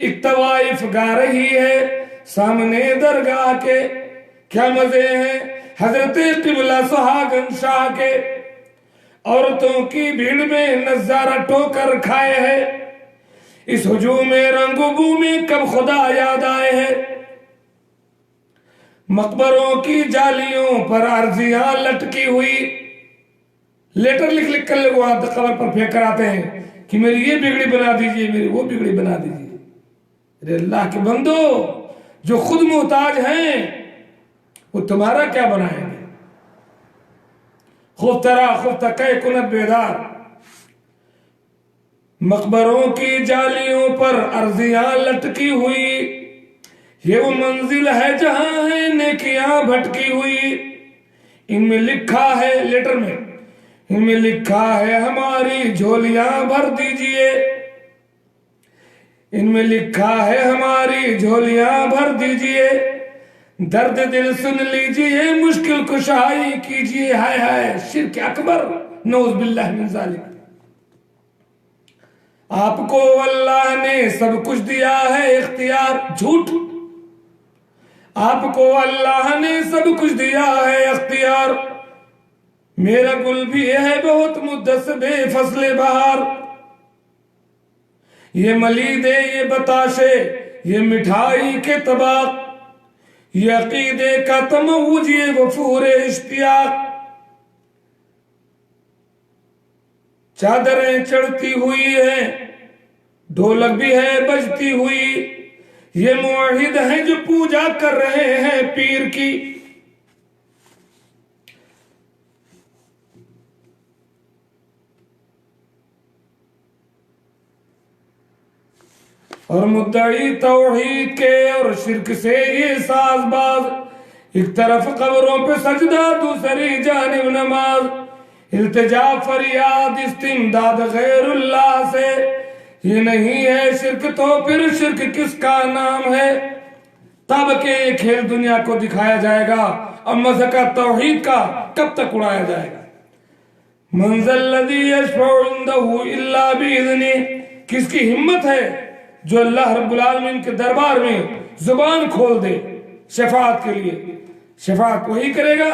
ایک طوائف گا رہی ہے سامنے درگاہ کے، کیا مزے ہیں حضرت قبلہ سہاگن شاہ کے، عورتوں کی بھیڑ میں نظارہ ٹوکر کھائے ہے، اس ہجوم رنگ و بو میں کب خدا یاد آئے ہے، مقبروں کی جالیوں پر عرضیاں لٹکی ہوئی، لیٹر لکھ لکھ کر لوگ وہاں قبر پر پھینک کر آتے ہیں کہ میری یہ بگڑی بنا دیجئے، میری وہ بگڑی بنا دیجئے۔ ارے اللہ کے بندو، جو خود محتاج ہیں وہ تمہارا کیا بنائیں گے؟ خوف ترا خوف تکے کنت بیدار، مقبروں کی جالیوں پر عرضیاں لٹکی ہوئی، یہ وہ منزل ہے جہاں ہے نیکیاں بھٹکی ہوئی، ان میں لکھا ہے، لیٹر میں ان میں لکھا ہے ہماری جھولیاں بھر دیجئے، ان میں لکھا ہے ہماری جھولیاں بھر دیجئے، درد دل سن لیجئے مشکل کشائی کیجئے۔ ہائے ہائے شرک اکبر، نعوذ باللہ من ذالک۔ آپ کو اللہ نے سب کچھ دیا ہے اختیار، جھوٹ، آپ کو اللہ نے سب کچھ دیا ہے اختیار، میرا گل بھی ہے بہت مدت سے بے فصل بہار، یہ ملیدے یہ بتاشے یہ مٹھائی کے طباق، یہ عقیدے کا تموج، یہ وفور اشتیاق، چادریں چڑھتی ہوئی ہیں، ڈھولک بھی ہے بجتی ہوئی، یہ موحد ہیں جو پوجا کر رہے ہیں پیر کی۔ اور مدعی توحید کے اور شرک سے یہ ساز باز، ایک طرف قبروں پہ سجدہ، دوسری جانب نماز، التجا فریاد استمداد غیر اللہ سے، یہ نہیں ہے شرک تو پھر شرک کس کا نام ہے؟ تب کہ یہ کھیل دنیا کو دکھایا جائے گا، اور مذہب توحید کا کب تک اڑایا جائے گا؟ من ذا الذی یشفع عنده الا باذنہ، کس کی ہمت ہے جو اللہ رب العالمین کے دربار میں زبان کھول دے شفاعت کے لیے؟ شفاعت وہی کرے گا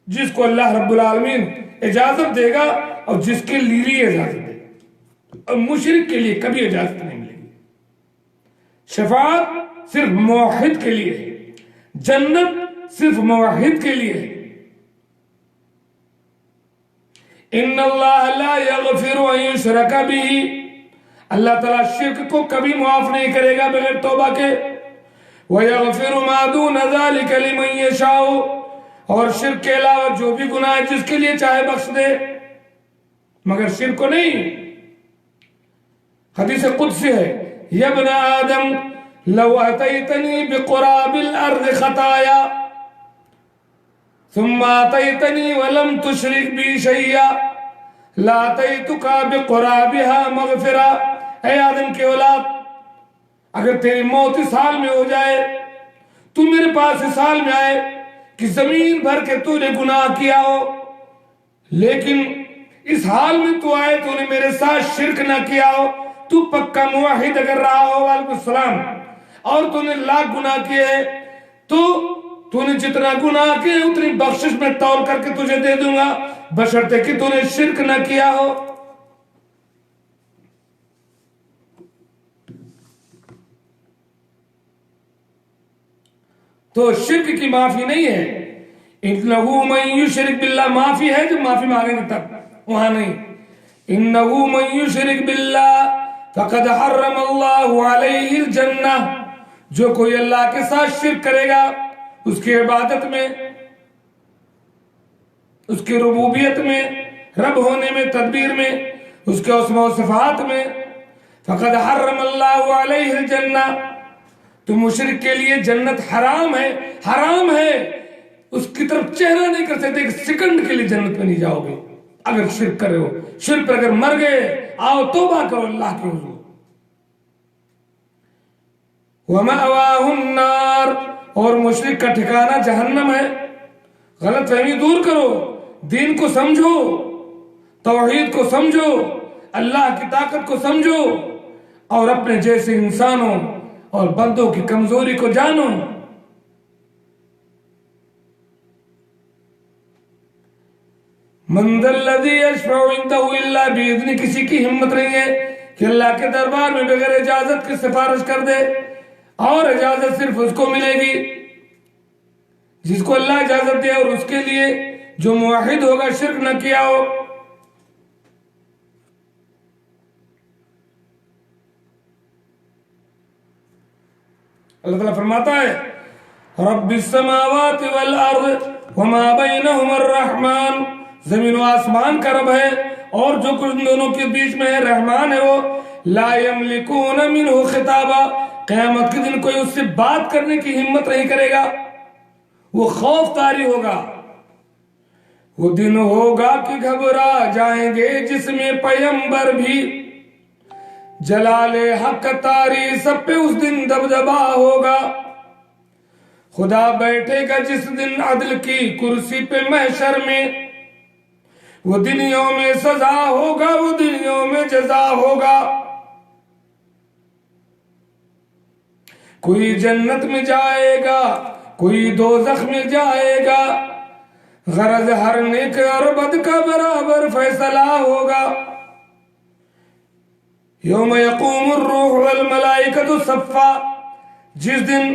جس کو اللہ رب العالمین اجازت دے گا اور جس کے لیے اجازت دے گا، اور مشرک کے لیے کبھی اجازت نہیں ملے گی۔ شفاعت صرف موحد کے لیے ہے، جنت صرف موحد کے لیے ہے۔ ان اللہ لا یغفر ان یشرک بہ، اللہ تعالیٰ شرک کو کبھی معاف نہیں کرے گا بغیر توبہ کے۔ وَيَغْفِرُ مَا دُونَ ذَلِكَ لِمَن يَشَاءُ، اور شرک کے علاوہ جو بھی گناہ ہے جس کے لیے چاہے بخش دے، مگر شرک کو نہیں۔ حدیث قدسی ہے، یا ابن آدم لو اتیتنی بقراب الارض خطایا ثم اتیتنی ولم تشرک بی شیئا لاتیتک بقرابها مغفرہ۔ اے آدم کے اولاد، اگر تیری موت اس حال میں ہو جائے، تو میرے پاس اس حال میں آئے کہ زمین بھر کے تو نے گناہ کیا ہو، لیکن اس حال میں تو آئے تو نے میرے ساتھ شرک نہ کیا ہو، تو پکا موحد اگر رہا ہو، وعلیکم السلام، اور تو نے لاکھ گناہ کیے ہیں، تو نے جتنا گناہ کیے اتنی بخشش میں تول کر کے تجھے دے دوں گا، بشرطے کہ تو نے شرک نہ کیا ہو۔ تو شرک کی معافی نہیں ہے، انہو من یشرک باللہ معافی ہے جب معافی مانگیں گے تب، وہاں نہیں۔ انہو من یشرک باللہ فقد حرم اللہ علیہ الجنہ، جو کوئی اللہ کے ساتھ شرک کرے گا اس کی عبادت میں، اس کی ربوبیت میں، رب ہونے میں، تدبیر میں، اس کے اسماء و صفات میں، فقد حرم اللہ علیہ الجنہ، تو مشرک کے لیے جنت حرام ہے، حرام ہے، اس کی طرف چہرہ نہیں کر سکتے، ایک سیکنڈ کے لیے جنت میں نہیں جاؤ گے اگر شرک کرے ہو۔ شرک پر اگر مر گئے، آؤ توبہ کرو اللہ کے حضور۔ وَمَأْوَاهُ النَّارُ، اور مشرک کا ٹھکانہ جہنم ہے۔ غلط فہمی دور کرو، دین کو سمجھو، توحید کو سمجھو، اللہ کی طاقت کو سمجھو، اور اپنے جیسے انسانوں اور بندوں کی کمزوری کو جانو۔ من ذا الذی یشفع عندہ الا باذنہ، کسی کی ہمت نہیں ہے کہ اللہ کے دربار میں بغیر اجازت کی سفارش کر دے، اور اجازت صرف اس کو ملے گی جس کو اللہ اجازت دے، اور اس کے لیے جو موحد ہوگا، شرک نہ کیا ہو۔ اللہ تعالیٰ فرماتا ہے، رب السماوات والارض وما بینہما الرحمن، زمین و آسمان کا رب ہے اور جو کچھ دونوں کے بیچ میں ہے، رحمان ہے وہ۔ لا یملکون منہ خطابا، قیامت کے دن کوئی اس سے بات کرنے کی ہمت نہیں کرے گا، وہ خوف طاری ہوگا۔ وہ دن ہوگا کہ گھبرا جائیں گے جس میں پیمبر بھی، جلال حق طاری سب پہ اس دن دبدبا ہوگا۔ خدا بیٹھے گا جس دن عدل کی کرسی پہ محشر میں، وہ دن یوم سزا ہوگا، وہ دن یوم جزا ہوگا۔ کوئی جنت میں جائے گا، کوئی دوزخ میں جائے گا، غرض ہر نیک اور بد کا برابر فیصلہ ہوگا۔ یوم یقوم الروح والملائکۃ صفا، جس دن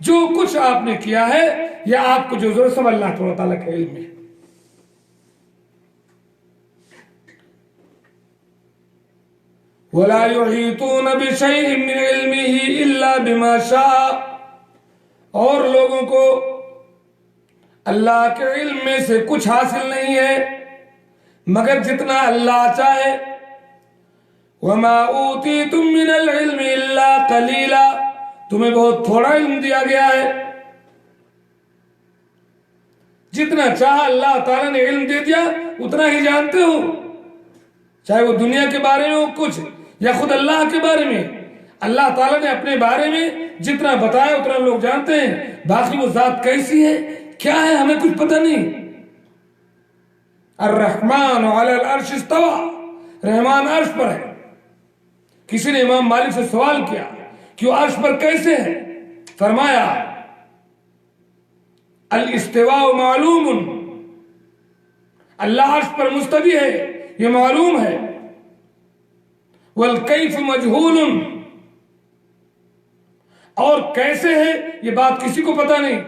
جو کچھ آپ نے کیا ہے یا آپ کو جو ضرورت سب اللہ تعالیٰ کے علم میں. وَلَا يُحِيطُونَ بِشَيْءٍ مِّنْ عِلْمِهِ إِلَّا بِمَا شَاءَ. اور لوگوں کو اللہ کے علم میں سے کچھ حاصل نہیں ہے مگر جتنا اللہ چاہے. وَمَا أُوتِيتُم مِّنَ الْعِلْمِ إِلَّا قَلِيلًا. تمہیں بہت تھوڑا علم دیا گیا ہے. جتنا چاہا اللہ تعالیٰ نے علم دے دیا اتنا ہی جانتے ہو, چاہے وہ دنیا کے بارے میں ہو کچھ یا خود اللہ کے بارے میں. اللہ تعالیٰ نے اپنے بارے میں جتنا بتایا اتنا لوگ جانتے ہیں, باقی وہ ذات کیسی ہے کیا ہے ہمیں کچھ پتہ نہیں. الرحمن علی العرش استوى, رحمان عرش پر ہے. کسی نے امام مالک سے سوال کیا کہ وہ عرش پر کیسے ہے, فرمایا الاستواء معلوم, اللہ عرش پر مستوی ہے یہ معلوم ہے. والکیف مجہول, اور کیسے ہے یہ بات کسی کو پتہ نہیں.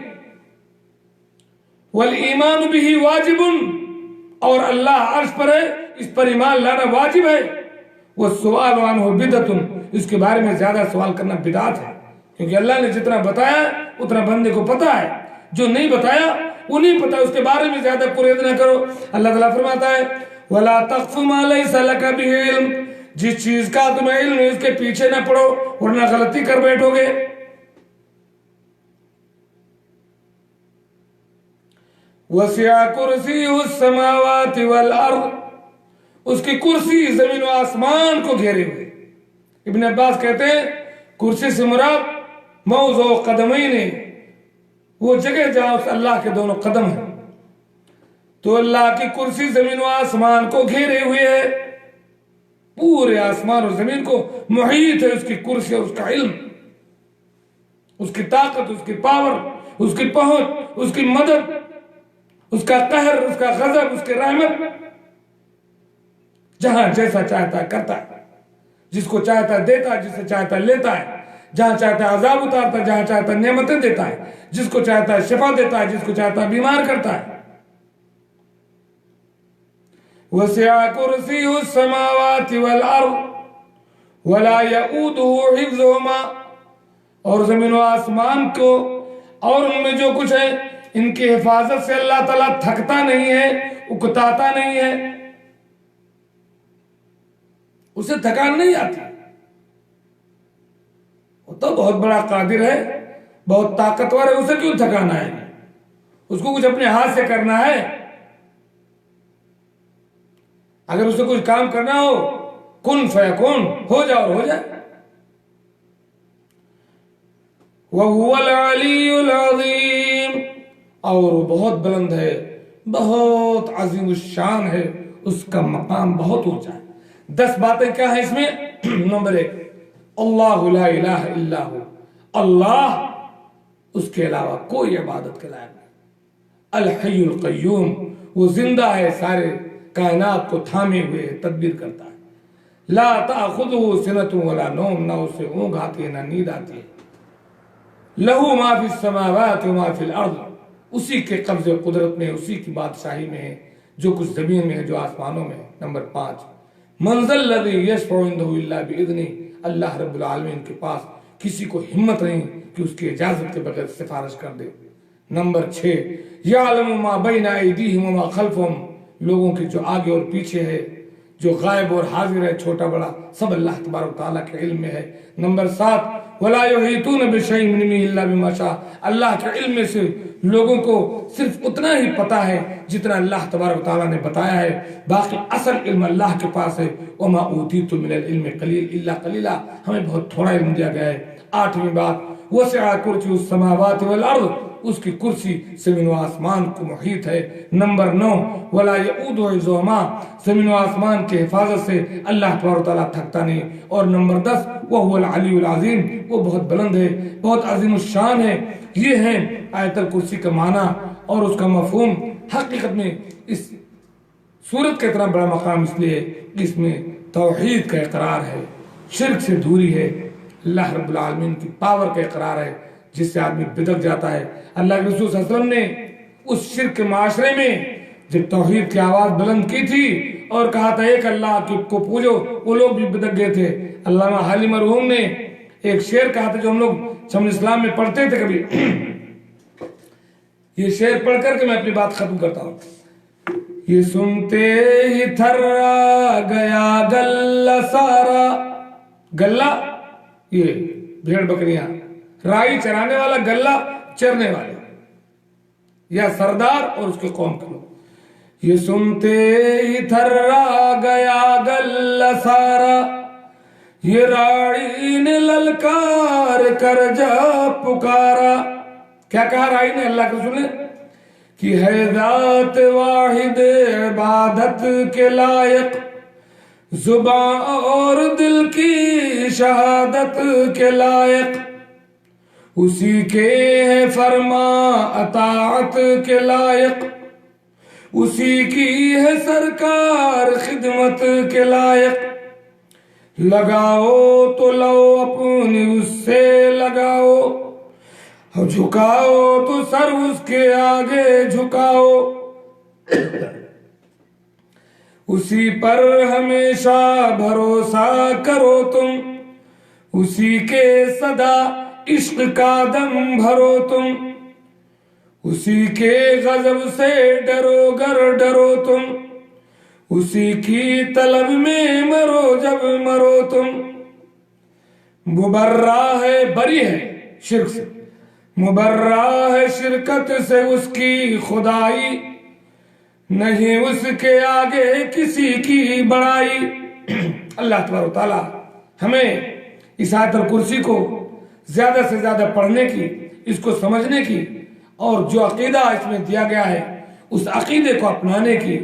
والایمان به واجب, اور اللہ عرش پر ہے اس پر ایمان لانا واجب ہے. والسؤال عنہ بدعۃ, اس کے بارے میں زیادہ سوال کرنا بدعت ہے, کیونکہ اللہ نے جتنا بتایا اتنا بندے کو پتہ ہے, جو نہیں بتایا وہ نہیں پتہ, اس کے بارے میں زیادہ قرید نہ کرو. اللہ تعالیٰ فرماتا ہے وَلَا تَقْفُ مَا لَيْسَ لَكَ بِهِ عِلْمٌ, جس چیز کا تمہیں علم ہے اس کے پیچھے نہ پڑو ورنہ غلطی کر بیٹھو گے. وَسِعَ كُرْسِيُّهُ السَّمَاوَاتِ وَالْأَرْضِ, اس کی کرسی زمین و آسمان کو گھیرے ہوئے. ابن عباس کہتے ہیں کرسی سے مراد موضع قدمین, وہ جگہ جہاں اس اللہ کے دونوں قدم ہیں. تو اللہ کی کرسی زمین و آسمان کو گھیرے ہوئے ہے, پورے آسمان اور زمین کو محیط ہے اس کی کرسی اور اس کا علم, اس کی طاقت, اس کی پاور, اس کی پہنچ, اس کی مدد, اس کا قہر, اس کا غضب, اس کی رحمت. جہاں جیسا چاہتا ہے کرتا ہے, جس کو چاہتا ہے دیتا ہے, جس سے چاہتا ہے لیتا ہے, جہاں چاہتا ہے عذاب اتارتا ہے, جہاں چاہتا ہے نعمتیں دیتا ہے, جس کو چاہتا ہے شفا دیتا ہے, جس کو چاہتا ہے بیمار کرتا ہے. وَسِعَ كُرْسِيُّهُ السَّمَاوَاتِ وَالْأَرْضِ وَلَا يَئُودُهُ حِفْظُهُمَا, اور زمین و آسمان کو اور ان میں جو کچھ ہے ان کی حفاظت سے اللہ تعالیٰ تھکتا نہیں ہے, اکتاتا نہیں ہے, اسے تھکان نہیں آتی. وہ تو بہت بڑا قادر ہے, بہت طاقتور ہے, اسے کیوں تھکان آئے گی؟ اس کو کچھ اپنے ہاتھ سے کرنا ہے. اگر اسے کچھ کام کرنا ہو کن فیکون, ہو جاؤ اور ہو جائے. وَهُوَ الْعَلِيُّ الْعَظِيمُ, اور وہ بہت بلند ہے, بہت عظیم الشان ہے, اس کا مقام بہت اونچا ہے. 10 باتیں کیا ہیں اس میں؟ نمبر 1, اللہ لا الہ الا ہو, اللہ اس کے علاوہ کوئی عبادت کے لائق نہیں. الحی القیوم, وہ زندہ ہے, سارے کائنات کو تھامے ہوئے تدبیر کرتا ہے. لا تأخذہ سنۃ ولا نوم, نہ اسے اونگ آتی ہے نہ نیند آتی ہے. لہو ما فی السماوات و ما فی الارض, اسی کے قبضے قدرت میں, اسی کی بادشاہی میں ہے جو کچھ زمین میں ہے جو آسمانوں میں ہے. نمبر 5, من ذا الذی یشفع عنده الا باذنہ, اللہ رب العالمین کے پاس کسی کو ہمت نہیں کہ اس کی اجازت کے بغیر سفارش کر دے. نمبر 6, یعلم ما بین ایدیہم وما خلفہم, لوگوں کے جو آگے اور پیچھے ہے, جو غائب اور حاضر ہے, چھوٹا بڑا سب اللہ تبارک و تعالیٰ کے علم میں ہے. نمبر 7, وَلَا يُحِيطُونَ بِشَيْءٍ مِّنْ عِلْمِهِ إِلَّا بِمَا شَاءَ, اللہ کے علم میں سے لوگوں کو صرف اتنا ہی پتا ہے جتنا اللہ تبارک و تعالیٰ نے بتایا ہے, باقی اصل علم اللہ کے پاس ہے. وَمَا أُوتِيتُم مِّنَ الْعِلْمِ قَلِيلًا إِلَّا قَلِيلًا, ہمیں بہت تھوڑا علم دیا گیا ہے. 8ویں بات, وَسِعَ كُرْسِيُّهُ السَّمَاوَاتِ وَالْأَرْضِ, اس کی کرسی زمین و آسمان کو محیط ہے. نمبر 9, وَلَا يَئُودُهُ حِفْظُهُمَا, زمین و آسمان کے حفاظت سے اللہ تبارک و تعالیٰ تھکتا نہیں. اور نمبر 10, وَهُوَ الْعَلِيُّ الْعَظِيمُ, وہ بہت بلند ہے, بہت عظیم الشان ہے. یہ ہے آیت الکرسی کا معنی اور اس کا مفہوم. حقیقت میں اس سورت کا اتنا بڑا مقام اس لیے اس میں توحید کا اقرار ہے, شرک سے دوری ہے, اللہ رب العالمین کی پاور کا اقرار ہے, جس سے آدمی بدک جاتا ہے۔ اللہ کے رسول صلی اللہ علیہ وسلم نے اس شرک کے معاشرے میں جب توحید کی آواز بلند کی تھی اور کہا تھا ایک اللہ کو پوجو، وہ لوگ بھی بدک گئے تھے۔ علامہ حالی مرحوم نے ایک شعر کہا تھا جو ہم لوگ شمع اسلام میں پڑھتے تھے کبھی، یہ شعر پڑھ کر کے میں اپنی بات ختم کرتا ہوں۔ یہ سنتے ہی تھرا گیا گلہ سارا، گلہ یہ بھیڑ بکریاں، رائی چرانے والا، گلہ چرنے والے، یا سردار اور اس کے قوم کے لوگ۔ یہ سنتے ہی تھرا گیا گلہ سارا، یہ رائی نے للکار کر جا پکارا۔ کیا کہا رائی نے، اللہ کے رسول نے، کہ ہے ذات واحد عبادت کے لائق، زباں اور دل کی شہادت کے لائق، اسی کے ہے فرما اطاعت کے لائق، اسی کی ہے سرکار خدمت کے لائق، لگاؤ تو لو اپنی اس سے لگاؤ، جھکاؤ تو سر اس کے آگے جھکاؤ، اسی پر ہمیشہ بھروسہ کرو تم، اسی کے صدا عشق کا دم بھرو تم، اسی کے غضب سے ڈرو گر ڈرو تم، اسی کی طلب میں مرو جب مرو تم۔ مبرہ ہے، بری ہے شرک سے، مبرہ ہے شرکت سے اس کی خدائی، نہیں اس کے آگے کسی کی بڑائی۔ اللہ تبارک و تعالی ہمیں اس آیت الکرسی کو زیادہ سے زیادہ پڑھنے کی، اس کو سمجھنے کی، اور جو عقیدہ اس میں دیا گیا ہے اس عقیدے کو اپنانے کی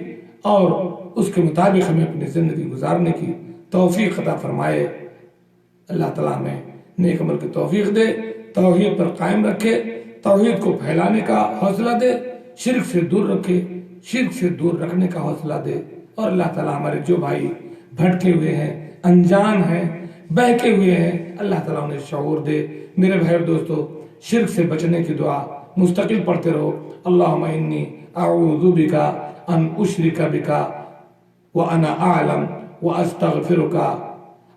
اور اس کے مطابق ہمیں اپنی زندگی گزارنے کی توفیق عطا فرمائے۔ اللہ تعالیٰ ہمیں نیک عمل کی توفیق دے، توحید پر قائم رکھے، توحید کو پھیلانے کا حوصلہ دے، شرک سے دور رکھے، شرک سے دور رکھنے کا حوصلہ دے، اور اللہ تعالیٰ ہمارے جو بھائی بھٹکے ہوئے ہیں، انجان ہیں، بہکے ہوئے ہیں، اللہ تعالیٰ انہیں شعور دے۔ میرے بھائی اور دوستو، شرک سے بچنے کی دعا مستقل پڑھتے رہو۔ اللہم انی اعوذ بکا ان اشرک بکا وانا اعلم واستغفرک،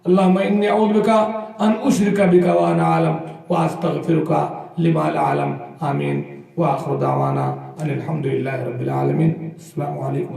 اللہم انی اعوذ بکا ان اشرک بکا وانا اعلم واستغفرک لما لا اعلم، آمین۔ وآخر دعوانا ان الحمدللہ رب العالمین۔ السلام علیکم۔